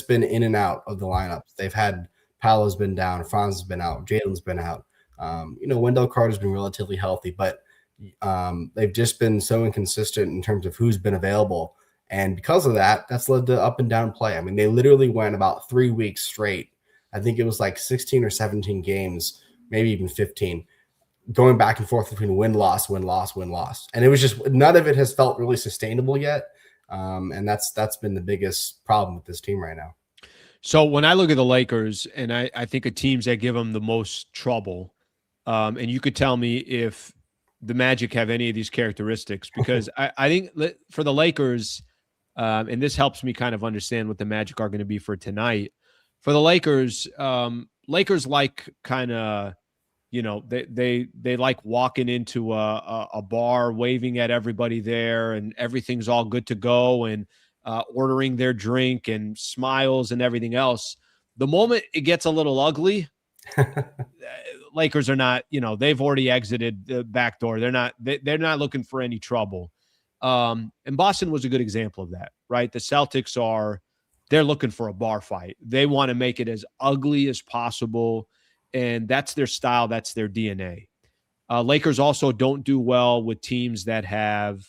been in and out of the lineups. They've had Paolo's been down, Franz has been out, Jalen's been out. Wendell Carter's been relatively healthy, but they've just been so inconsistent in terms of who's been available. And because of that, that's led to up and down play. I mean, they literally went about 3 weeks straight. I think it was like 16 or 17 games, maybe even 15, going back and forth between win-loss, win-loss, win-loss. And it was just none of it has felt really sustainable yet. And that's been the biggest problem with this team right now. So when I look at the Lakers, and I think of teams that give them the most trouble, and you could tell me if the Magic have any of these characteristics, because I think for the Lakers, and this helps me kind of understand what the Magic are going to be for tonight. For the Lakers, Lakers like kind of, they like walking into a bar, waving at everybody there, and everything's all good to go, and ordering their drink and smiles and everything else. The moment it gets a little ugly, Lakers are not, they've already exited the back door. They're not looking for any trouble. And Boston was a good example of that, right? The Celtics they're looking for a bar fight. They want to make it as ugly as possible. And that's their style. That's their DNA. Lakers also don't do well with teams that have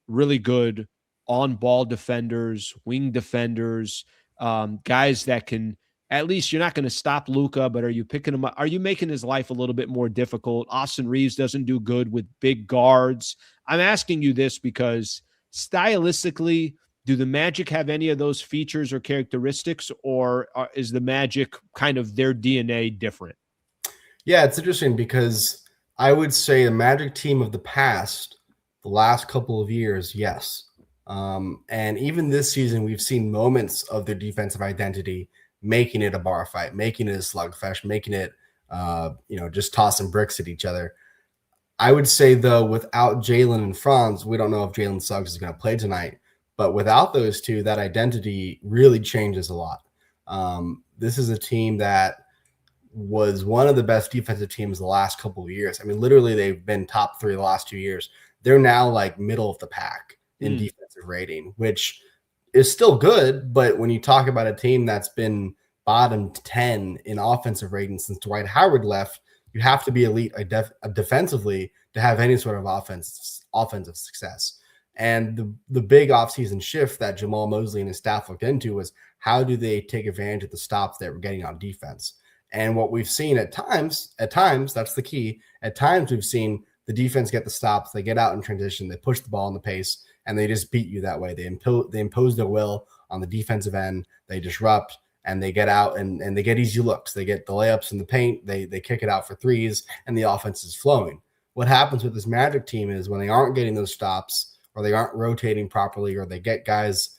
really good on-ball defenders, wing defenders, guys that can, at least you're not going to stop Luka, but are you picking him up? Are you making his life a little bit more difficult? Austin Reaves doesn't do good with big guards. I'm asking you this because stylistically, do the Magic have any of those features or characteristics, or is the Magic kind of their DNA different? Yeah, it's interesting because I would say the Magic team of the past, the last couple of years, yes. And even this season, we've seen moments of their defensive identity making it a bar fight, making it a slugfest, making it, just tossing bricks at each other. I would say, though, without Jalen and Franz, we don't know if Jalen Suggs is going to play tonight, but without those two, that identity really changes a lot. This is a team that was one of the best defensive teams the last couple of years. I mean, literally, they've been top 3 the last 2 years. They're now like middle of the pack in defensive rating, which is still good. But when you talk about a team that's been bottom 10 in offensive rating since Dwight Howard left, you have to be elite defensively to have any sort of offensive success. And the big offseason shift that Jamal Mosley and his staff looked into was how do they take advantage of the stops they were getting on defense. And what we've seen at times, that's the key. At times we've seen the defense get the stops, they get out in transition, they push the ball in the pace, and they just beat you that way. They impose their will on the defensive end, they disrupt, and they get out and they get easy looks. They get the layups in the paint, they kick it out for threes, and the offense is flowing. What happens with this Magic team is when they aren't getting those stops, or they aren't rotating properly, or they get guys,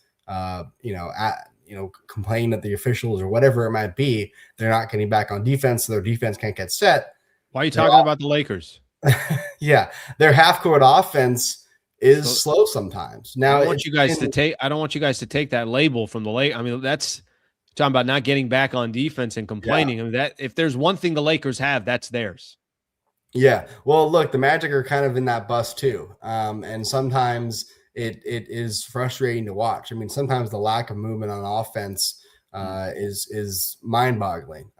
complain at the officials or whatever it might be, they're not getting back on defense, so their defense can't get set. Why are you talking about the Lakers? Yeah, their half-court offense is slow sometimes. Now, I don't want you guys to take that label from the Lakers. I mean, that's talking about not getting back on defense and complaining. Yeah. I mean, that if there's one thing the Lakers have, that's theirs. Yeah. Well, look, the Magic are kind of in that bus too. And sometimes it is frustrating to watch. I mean, sometimes the lack of movement on offense is mind-boggling.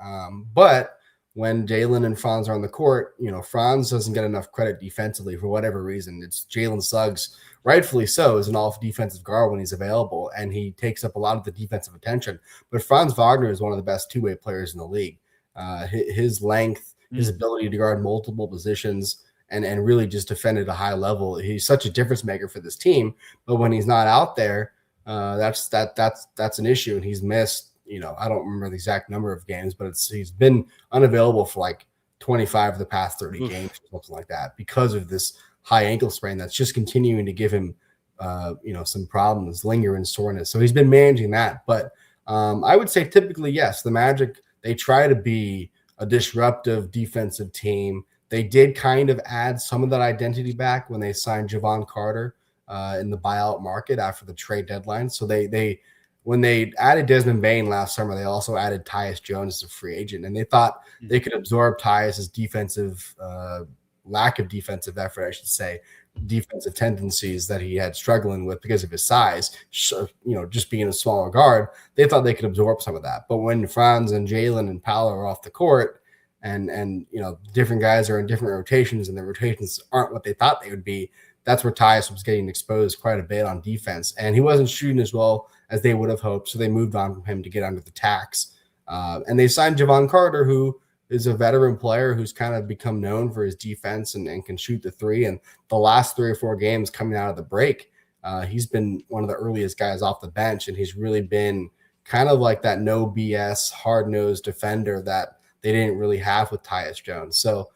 But when Jalen and Franz are on the court, Franz doesn't get enough credit defensively for whatever reason. It's Jalen Suggs, rightfully so, is an all-defensive guard when he's available, and he takes up a lot of the defensive attention. But Franz Wagner is one of the best two-way players in the league. His length, his ability to guard multiple positions and really just defend at a high level. He's such a difference maker for this team. But when he's not out there, that's an issue. And he's missed, I don't remember the exact number of games, but he's been unavailable for like 25 of the past 30 games, something like that, because of this high ankle sprain that's just continuing to give him, some problems, lingering soreness. So he's been managing that. But I would say typically, yes, the Magic, they try to be a disruptive defensive team. They did kind of add some of that identity back when they signed Javon Carter in the buyout market after the trade deadline. So when they added Desmond Bane last summer, they also added Tyus Jones as a free agent, and they thought they could absorb Tyus's defensive lack of defensive effort, I should say, defensive tendencies that he had struggling with because of his size, just being a smaller guard. They thought they could absorb some of that. But when Franz and Jalen and Paolo are off the court, and different guys are in different rotations, and the rotations aren't what they thought they would be. That's where Tyus was getting exposed quite a bit on defense, and he wasn't shooting as well as they would have hoped. So they moved on from him to get under the tax, and they signed Javon Carter, who is a veteran player who's kind of become known for his defense and can shoot the three. And the last 3 or 4 games coming out of the break, he's been one of the earliest guys off the bench, and he's really been kind of like that no BS, hard-nosed defender that they didn't really have with Tyus Jones. So,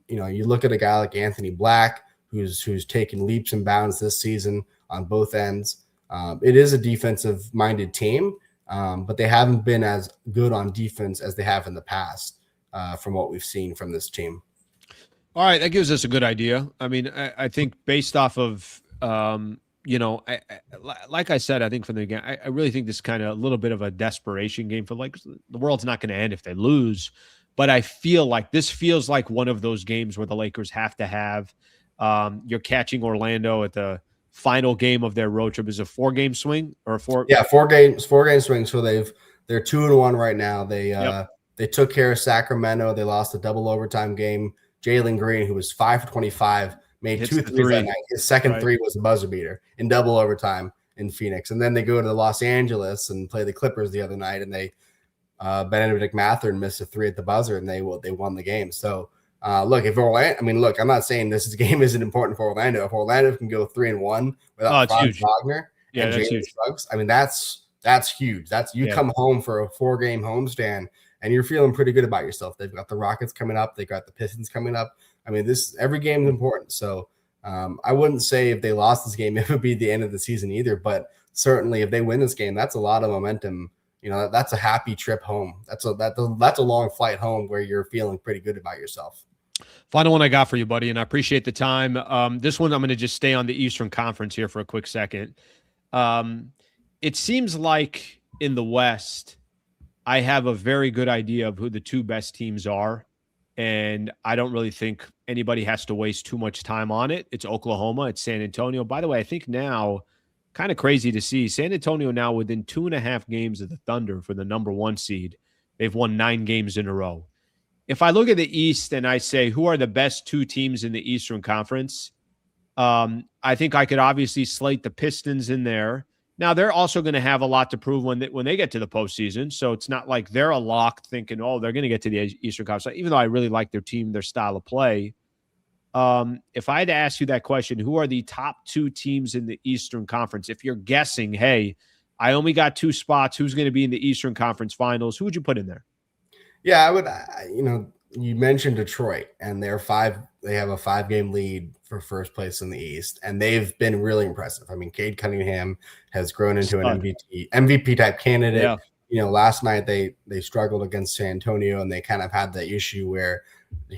you look at a guy like Anthony Black, who's taken leaps and bounds this season on both ends. It is a defensive-minded team, but they haven't been as good on defense as they have in the past, from what we've seen from this team. All right, that gives us a good idea. I mean, I think based off of, like I said, I think from the beginning, I really think this is kind of a little bit of a desperation game for Lakers. The world's not going to end if they lose, but I feel like this feels like one of those games where the Lakers have to have. You're catching Orlando at the final game of their road trip. Is it a 4-game swing or 4? Yeah, 4 game swing. So they're 2-1 right now. They took care of Sacramento. They lost a double overtime game. Jalen Green, who was 5 for 25, made 2 threes that night. His second three was a buzzer beater in double overtime in Phoenix. And then they go to Los Angeles and play the Clippers the other night, and they Benedict Mathurin missed a 3 at the buzzer, and they won the game. So if Orlando, I'm not saying this game isn't important for Orlando. If Orlando can go 3-1 without Franz Wagner and Jalen Suggs, I mean that's huge. Come home for a 4-game homestand, and you're feeling pretty good about yourself. They've got the Rockets coming up. They've got the Pistons coming up. I mean, every game is important. So I wouldn't say if they lost this game, it would be the end of the season either. But certainly if they win this game, that's a lot of momentum. That's a happy trip home. That's a long flight home where you're feeling pretty good about yourself. Final one I got for you, buddy, and I appreciate the time. This one I'm going to just stay on the Eastern Conference here for a quick second. It seems like in the West, I have a very good idea of who the 2 best teams are, and I don't really think anybody has to waste too much time on it. It's Oklahoma, it's San Antonio. By the way, I think now, kind of crazy to see, San Antonio now within 2.5 games of the Thunder for the number 1 seed. They've won 9 games in a row. If I look at the East and I say, who are the best 2 teams in the Eastern Conference, I think I could obviously slate the Pistons in there. Now, they're also going to have a lot to prove when they get to the postseason. So it's not like they're a lock thinking, oh, they're going to get to the Eastern Conference. Even though I really like their team, their style of play. If I had to ask you that question, who are the top 2 teams in the Eastern Conference? If you're guessing, hey, I only got 2 spots, who's going to be in the Eastern Conference Finals? Who would you put in there? Yeah, I would. You mentioned Detroit, and they have a 5-game lead for first place in the East, and they've been really impressive. I mean, Cade Cunningham has grown into an MVP type candidate. Yeah. Last night they struggled against San Antonio, and they kind of had the issue where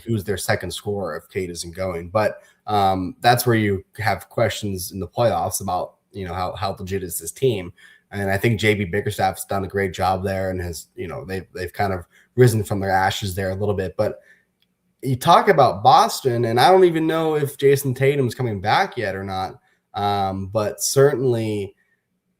who's their second scorer if Cade isn't going. But that's where you have questions in the playoffs about how legit is this team. And I think JB Bickerstaff's done a great job there, and has they've kind of risen from their ashes there a little bit. But you talk about Boston, and I don't even know if Jason Tatum's coming back yet or not. But certainly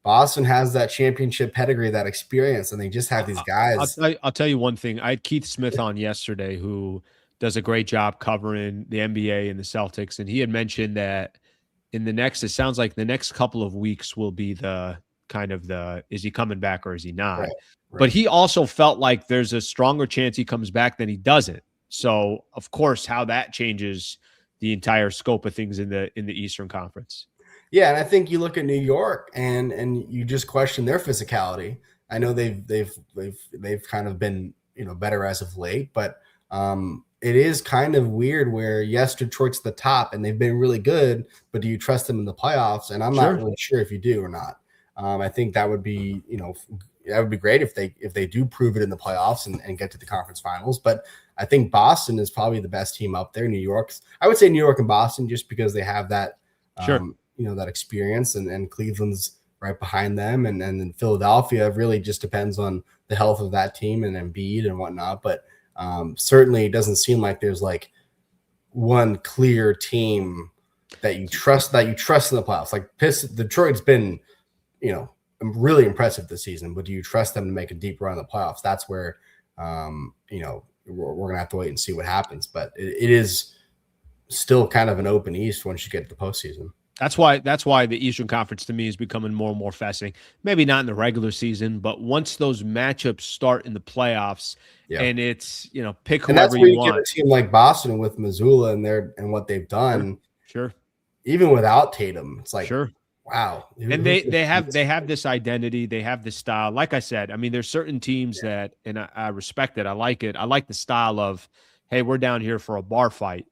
Boston has that championship pedigree, that experience, and they just have these guys. I'll tell you one thing. I had Keith Smith on yesterday, who does a great job covering the NBA and the Celtics, and he had mentioned that it sounds like the next couple of weeks will be the kind of is he coming back or is he not? Right. But he also felt like there's a stronger chance he comes back than he doesn't. So of course, how that changes the entire scope of things in the Eastern Conference. Yeah, and I think you look at New York and you just question their physicality. I know they've kind of been better as of late, but it is kind of weird where yes, Detroit's the top and they've been really good, but do you trust them in the playoffs? And I'm not really sure if you do or not. I think that would be great if they do prove it in the playoffs and get to the conference finals. But I think Boston is probably the best team up there. I would say New York and Boston, just because they have that, that experience, and Cleveland's right behind them. And then Philadelphia really just depends on the health of that team and Embiid and whatnot. But certainly it doesn't seem like there's like one clear team that you trust in the playoffs. Like Detroit's been, really impressive this season, but do you trust them to make a deep run in the playoffs? That's where, we're going to have to wait and see what happens. But it is still kind of an open East once you get to the postseason. That's why the Eastern Conference to me is becoming more and more fascinating. Maybe not in the regular season, but once those matchups start in the playoffs, and it's pick whoever and that's where you want. get a team like Boston with Missoula and what they've done. Sure. Even without Tatum, it's like sure. Wow. And they have this identity, they have this style. Like I said, I mean, there's certain teams that, and I respect it. I like it. I like the style of, hey, we're down here for a bar fight.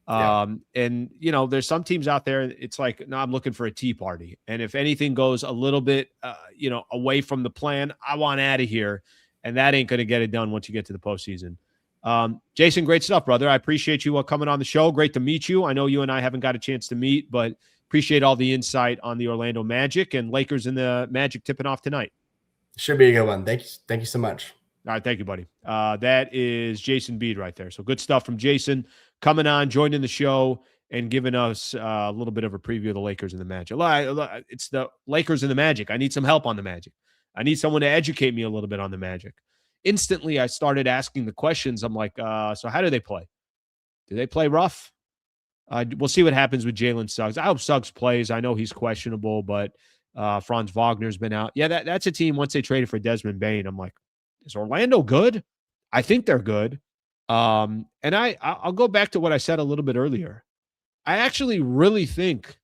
And there's some teams out there, it's like, no, I'm looking for a tea party. And if anything goes a little bit, away from the plan, I want out of here. And that ain't going to get it done once you get to the postseason. Jason, great stuff, brother. I appreciate you coming on the show. Great to meet you. I know you and I haven't got a chance to meet, but appreciate all the insight on the Orlando Magic and Lakers and the Magic tipping off tonight. Should be a good one. Thank you so much. All right, thank you, buddy. That is Jason Beede right there. So good stuff from Jason coming on, joining the show, and giving us a little bit of a preview of the Lakers and the Magic. It's the Lakers and the Magic. I need some help on the Magic. I need someone to educate me a little bit on the Magic. Instantly, I started asking the questions. I'm like, so how do they play? Do they play rough? We'll see what happens with Jalen Suggs. I hope Suggs plays. I know he's questionable, but Franz Wagner's been out. Yeah, that's a team, once they traded for Desmond Bane, I'm like, is Orlando good? I think they're good. And I'll go back to what I said a little bit earlier. I actually really think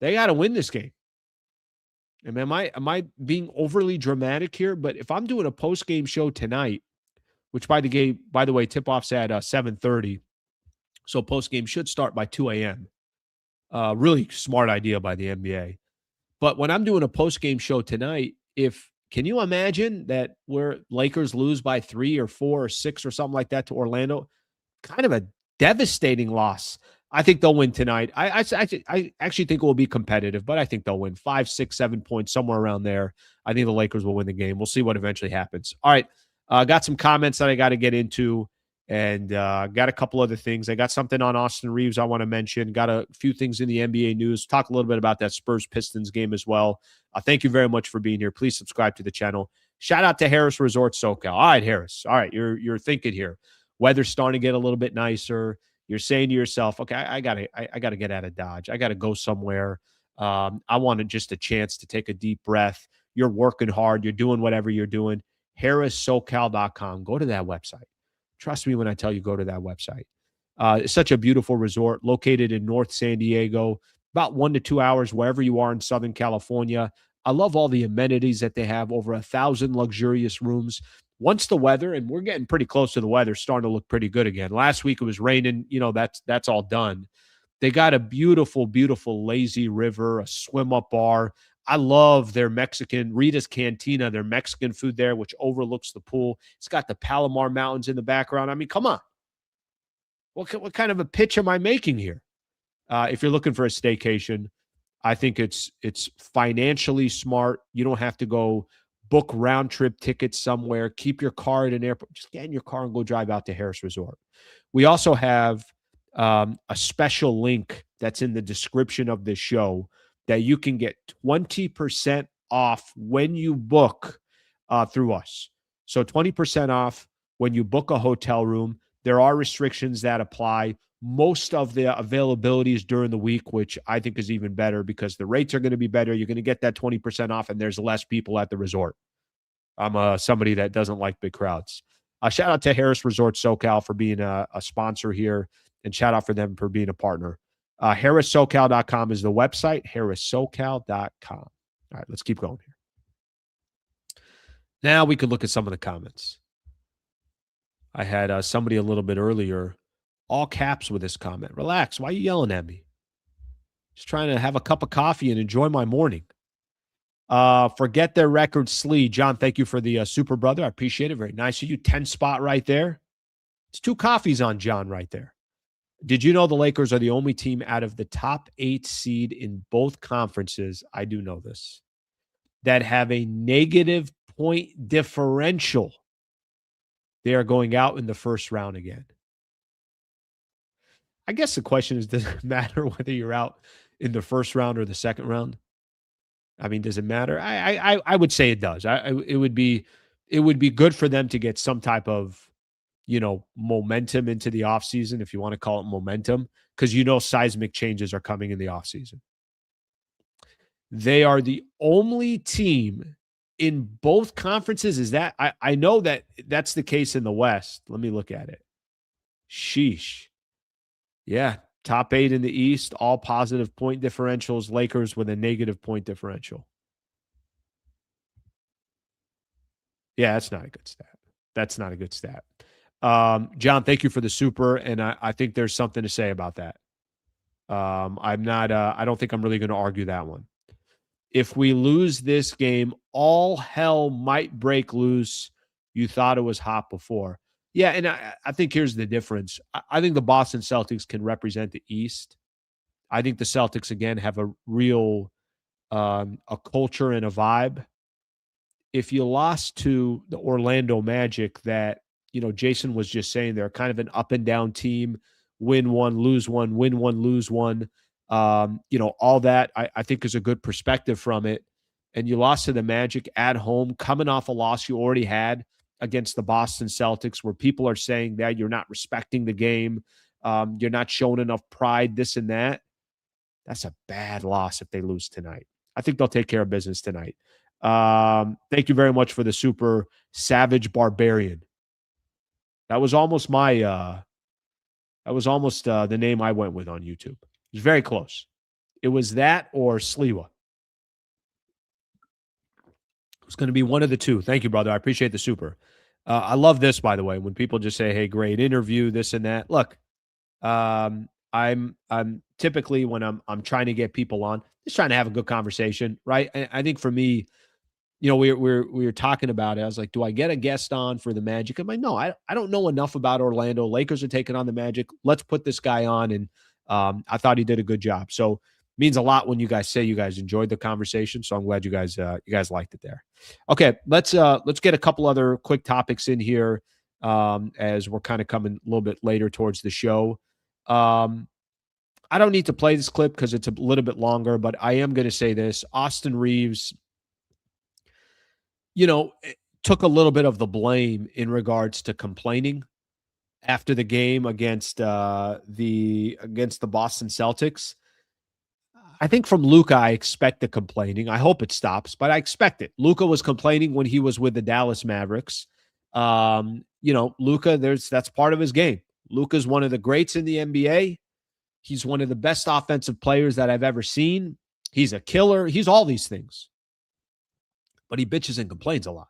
they got to win this game. I mean, am I being overly dramatic here? But if I'm doing a post-game show tonight, which by the way, tip-off's at 7:30, so post-game should start by 2 a.m. Really smart idea by the NBA. But when I'm doing a post-game show tonight, can you imagine that where Lakers lose by 3 or 4 or 6 or something like that to Orlando? Kind of a devastating loss. I think they'll win tonight. I actually think it will be competitive, but I think they'll win 5, 6, 7 points, somewhere around there. I think the Lakers will win the game. We'll see what eventually happens. All right. Got some comments that I got to get into, and got a couple other things. I got something on Austin Reaves I want to mention. Got a few things in the NBA news. Talk a little bit about that Spurs-Pistons game as well. Thank you very much for being here. Please subscribe to the channel. Shout out to Harrah's Resort SoCal. All right, Harris. All right, you're thinking here. Weather's starting to get a little bit nicer. You're saying to yourself, okay, I gotta get out of Dodge. I gotta go somewhere. I wanted just a chance to take a deep breath. You're working hard. You're doing whatever you're doing. HarrahSoCal.com. Go to that website. Trust me when I tell you, go to that website. It's such a beautiful resort located in North San Diego, about 1 to 2 hours wherever you are in Southern California. I love all the amenities that they have, over 1,000 luxurious rooms. Once the weather, and we're getting pretty close to the weather, starting to look pretty good again. Last week it was raining. That's all done. They got a beautiful, beautiful lazy river, a swim-up bar. I love their Mexican, Rita's Cantina, their Mexican food there, which overlooks the pool. It's got the Palomar Mountains in the background. I mean, come on. What kind of a pitch am I making here? If you're looking for a staycation, I think it's financially smart. You don't have to go book round trip tickets somewhere. Keep your car at an airport. Just get in your car and go drive out to Harrah's Resort. We also have a special link that's in the description of this show that you can get 20% off when you book through us. So 20% off when you book a hotel room. There are restrictions that apply. Most of the availability is during the week, which I think is even better because the rates are going to be better. You're going to get that 20% off, and there's less people at the resort. I'm somebody that doesn't like big crowds. Shout out to Harrah's Resort SoCal for being a sponsor here, and shout out for them for being a partner. HarrahSoCal.com is the website, HarrahSoCal.com. All right, let's keep going here. Now we could look at some of the comments. I had somebody a little bit earlier, all caps with this comment. Relax. Why are you yelling at me? Just trying to have a cup of coffee and enjoy my morning. Forget their record, Slee. John, thank you for the super brother. I appreciate it. Very nice of you. 10 spot right there. It's 2 coffees on John right there. Did you know the Lakers are the only team out of the top 8 seed in both conferences? I do know this. That have a negative point differential. They are going out in the first round again. I guess the question is, does it matter whether you're out in the first round or the second round? I mean, does it matter? I would say it does. It would be good for them to get some type of momentum into the offseason, if you want to call it momentum, because seismic changes are coming in the offseason. They are the only team in both conferences. Is that I know that that's the case in the West. Let me look at it. Sheesh. Yeah. Top 8 in the East, all positive point differentials. Lakers with a negative point differential. Yeah, that's not a good stat. That's not a good stat. John, thank you for the super. And I think there's something to say about that. I don't think I'm really going to argue that one. If we lose this game, all hell might break loose. You thought it was hot before. Yeah, and I think here's the difference. I think the Boston Celtics can represent the East. I think the Celtics, again, have a real a culture and a vibe. If you lost to the Orlando Magic that, Jason was just saying, they're kind of an up and down team, win one, lose one, win one, lose one. All that I think is a good perspective from it. And you lost to the Magic at home, coming off a loss you already had against the Boston Celtics, where people are saying that you're not respecting the game. You're not showing enough pride, this and that. That's a bad loss if they lose tonight. I think they'll take care of business tonight. Thank you very much for the super Savage Barbarian. That was almost the name I went with on YouTube. It was very close. It was that or Sliwa. It was going to be one of the two. Thank you, brother. I appreciate the super. I love this, by the way, when people just say, hey, great interview, this and that. Look, I'm typically, when I'm trying to get people on, just trying to have a good conversation, right? And I think for me, we were talking about it. I was like, do I get a guest on for the Magic? I'm like, no, I don't know enough about Orlando. Lakers are taking on the Magic. Let's put this guy on. And I thought he did a good job. So it means a lot when you guys say you guys enjoyed the conversation. So I'm glad you guys liked it there. Okay, let's get a couple other quick topics in here as we're kind of coming a little bit later towards the show. I don't need to play this clip because it's a little bit longer, but I am going to say this. Austin Reaves, took a little bit of the blame in regards to complaining after the game against the Boston Celtics. I think from Luka, I expect the complaining. I hope it stops, but I expect it. Luka was complaining when he was with the Dallas Mavericks. Luka, that's part of his game. Luka's one of the greats in the NBA. He's one of the best offensive players that I've ever seen. He's a killer. He's all these things. But he bitches and complains a lot.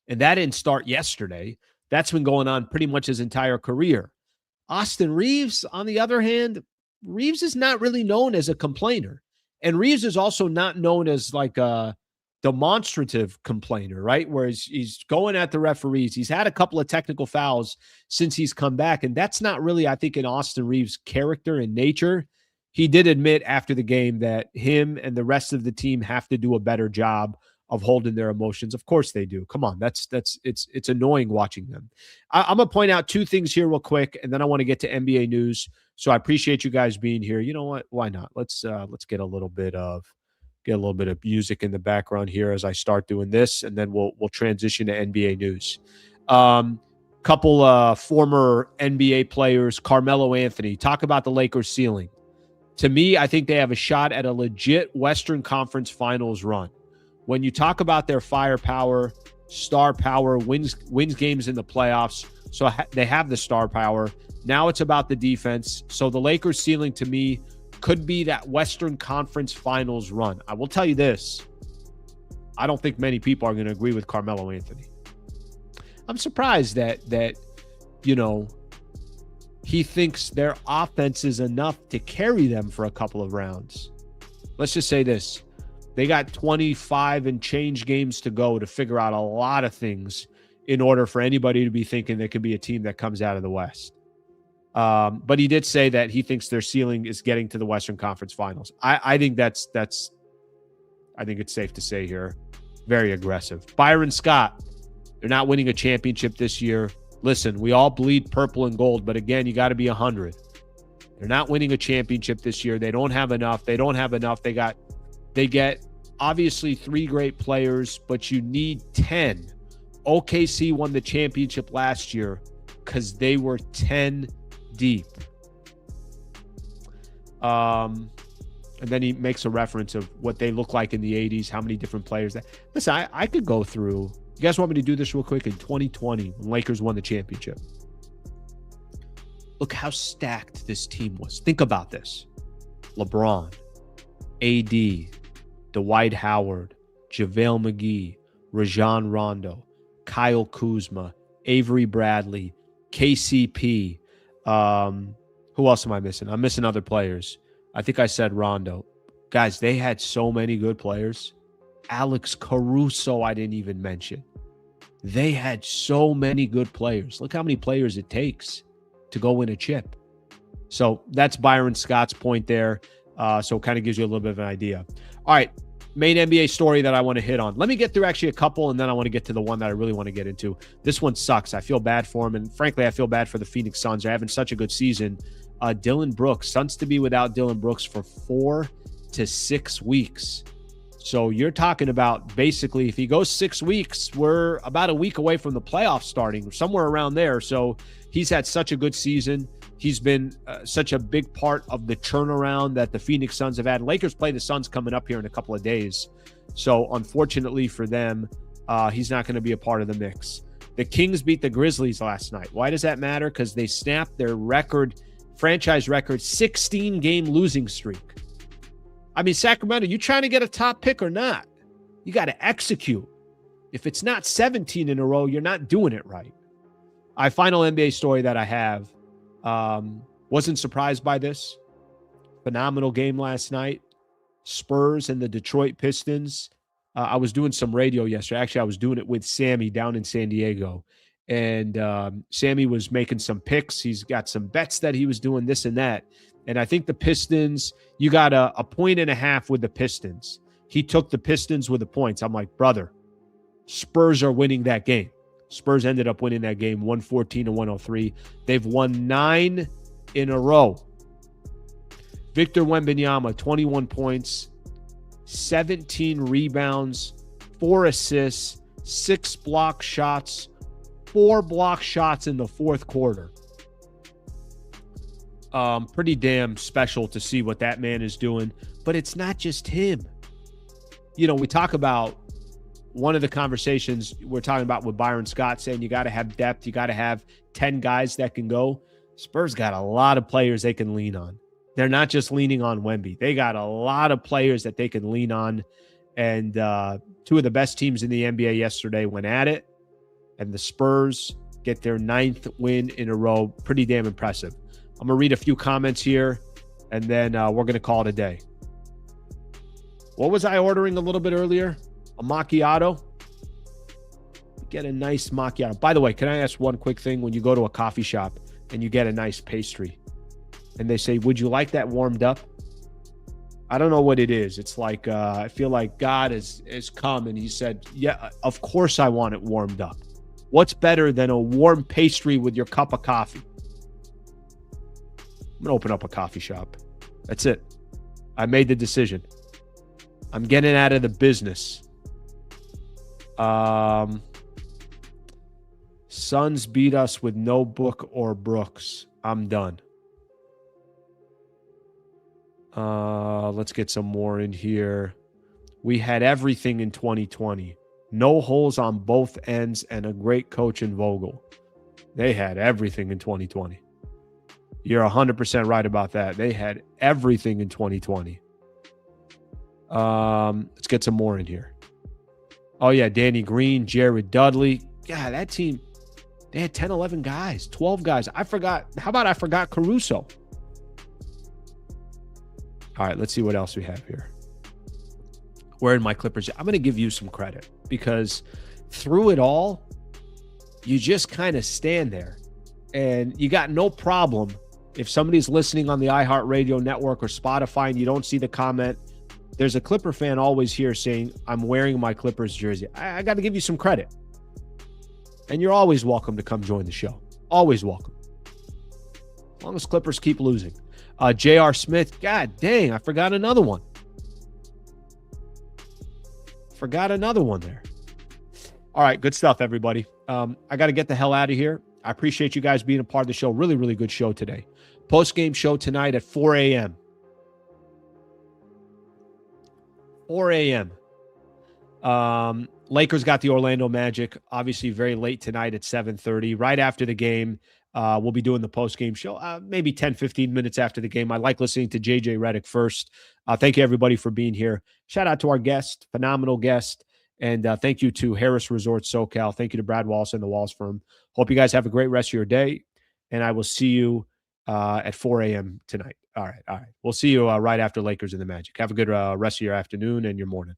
And that didn't start yesterday. That's been going on pretty much his entire career. Austin Reaves, on the other hand, Reaves is not really known as a complainer. And Reaves is also not known as like a demonstrative complainer, right? Where he's going at the referees. He's had a couple of technical fouls since he's come back. And that's not really, I think, in Austin Reaves' character and nature. He did admit after the game that him and the rest of the team have to do a better job of holding their emotions. Of course they do. Come on. It's annoying watching them. I'm going to point out two things here real quick, and then I want to get to NBA news. So I appreciate you guys being here. You know what? Why not? Let's get a little bit of music in the background here as I start doing this, and then we'll transition to NBA news. Couple former NBA players, Carmelo Anthony, talk about the Lakers ceiling. To me, I think they have a shot at a legit Western Conference Finals run. When you talk about their firepower, star power, wins games in the playoffs, so they have the star power. Now it's about the defense. So the Lakers ceiling to me could be that Western Conference Finals run. I will tell you this. I don't think many people are going to agree with Carmelo Anthony. I'm surprised that he thinks their offense is enough to carry them for a couple of rounds. Let's just say this. They got 25 and change games to go to figure out a lot of things in order for anybody to be thinking there could be a team that comes out of the West. But he did say that he thinks their ceiling is getting to the Western Conference Finals. I think I think it's safe to say here, very aggressive. Byron Scott, they're not winning a championship this year. Listen, we all bleed purple and gold, but again, you got to be 100. They're not winning a championship this year. They don't have enough. They get obviously 3 great players, but you need 10. OKC won the championship last year because they were 10 deep. And then he makes a reference of what they look like in the 80s, how many different players. Listen, I could go through. You guys want me to do this real quick? In 2020, when Lakers won the championship. Look how stacked this team was. Think about this. LeBron, AD, Dwight Howard, JaVale McGee, Rajon Rondo, Kyle Kuzma, Avery Bradley, KCP. Who else am I missing? I'm missing other players. I think I said Rondo. Guys, they had so many good players. Alex Caruso, I didn't even mention. They had so many good players. Look how many players it takes to go win a chip. So that's Byron Scott's point there. So it kind of gives you a little bit of an idea. All right, main NBA story that I want to hit on. Let me get through actually a couple, and then I want to get to the one that I really want to get into. This one sucks. I feel bad for him, and frankly, I feel bad for the Phoenix Suns. They're having such a good season. Dillon Brooks, Suns to be without Dillon Brooks for 4 to 6 weeks. So you're talking about basically if he goes 6 weeks, we're about a week away from the playoffs starting, somewhere around there. So he's had such a good season. He's been such a big part of the turnaround that the Phoenix Suns have had. Lakers play the Suns coming up here in a couple of days. So unfortunately for them, he's not going to be a part of the mix. The Kings beat the Grizzlies last night. Why does that matter? Because they snapped their franchise record 16-game losing streak. I mean, Sacramento, you trying to get a top pick or not? You got to execute. If it's not 17 in a row, you're not doing it right. Final NBA story that I have. Wasn't surprised by this. Phenomenal game last night. Spurs and the Detroit Pistons. I was doing some radio yesterday. Actually, I was doing it with Sammy down in San Diego. And Sammy was making some picks. He's got some bets that he was doing this and that. And I think the Pistons, you got a 1.5 with the Pistons. He took the Pistons with the points. I'm like, brother, Spurs are winning that game. Spurs ended up winning that game 114-103. They've won 9 in a row. Victor Wembanyama, 21 points, 17 rebounds, 4 assists, 6 block shots, 4 block shots in the fourth quarter. Pretty damn special to see what that man is doing. But it's not just him. You know, we talk about one of the conversations we're talking about with Byron Scott saying you got to have depth. You got to have 10 guys that can go. Spurs got a lot of players they can lean on. They're not just leaning on Wemby. They got a lot of players that they can lean on. And 2 of the best teams in the NBA yesterday went at it. And the Spurs get their 9th win in a row. Pretty damn impressive. I'm going to read a few comments here, and then we're going to call it a day. What was I ordering a little bit earlier? A macchiato? Get a nice macchiato. By the way, can I ask one quick thing? When you go to a coffee shop and you get a nice pastry, and they say, would you like that warmed up? I don't know what it is. It's like, I feel like God has come and he said, yeah, of course I want it warmed up. What's better than a warm pastry with your cup of coffee? I'm going to open up a coffee shop. That's it. I made the decision. I'm getting out of the business. Suns beat us with no Book or Brooks. I'm done. Let's get some more in here. We had everything in 2020. No holes on both ends and a great coach in Vogel. They had everything in 2020. You're 100% right about that. They had everything in 2020. Let's get some more in here. Oh, yeah, Danny Green, Jared Dudley. Yeah, that team, they had 10, 11 guys, 12 guys. I forgot. How about I forgot Caruso? All right, let's see what else we have here. Where in my Clippers? I'm going to give you some credit because through it all, you just kind of stand there and you got no problem. If somebody's listening on the iHeartRadio network or Spotify and you don't see the comment, there's a Clipper fan always here saying, I'm wearing my Clippers jersey. I got to give you some credit. And you're always welcome to come join the show. Always welcome. As long as Clippers keep losing. J.R. Smith, God dang, I forgot another one. Forgot another one there. All right, good stuff, everybody. I got to get the hell out of here. I appreciate you guys being a part of the show. Really, really good show today. Post-game show tonight at 4 a.m. 4 a.m. Lakers got the Orlando Magic, obviously very late tonight at 7:30. Right after the game, we'll be doing the post-game show, maybe 10, 15 minutes after the game. I like listening to JJ Redick first. Thank you, everybody, for being here. Shout out to our guest, phenomenal guest. And thank you to Harrah Resort SoCal. Thank you to Brad Wallace and the Wallace firm. Hope you guys have a great rest of your day. And I will see you at 4 a.m. tonight. All right. We'll see you right after Lakers and the Magic. Have a good rest of your afternoon and your morning.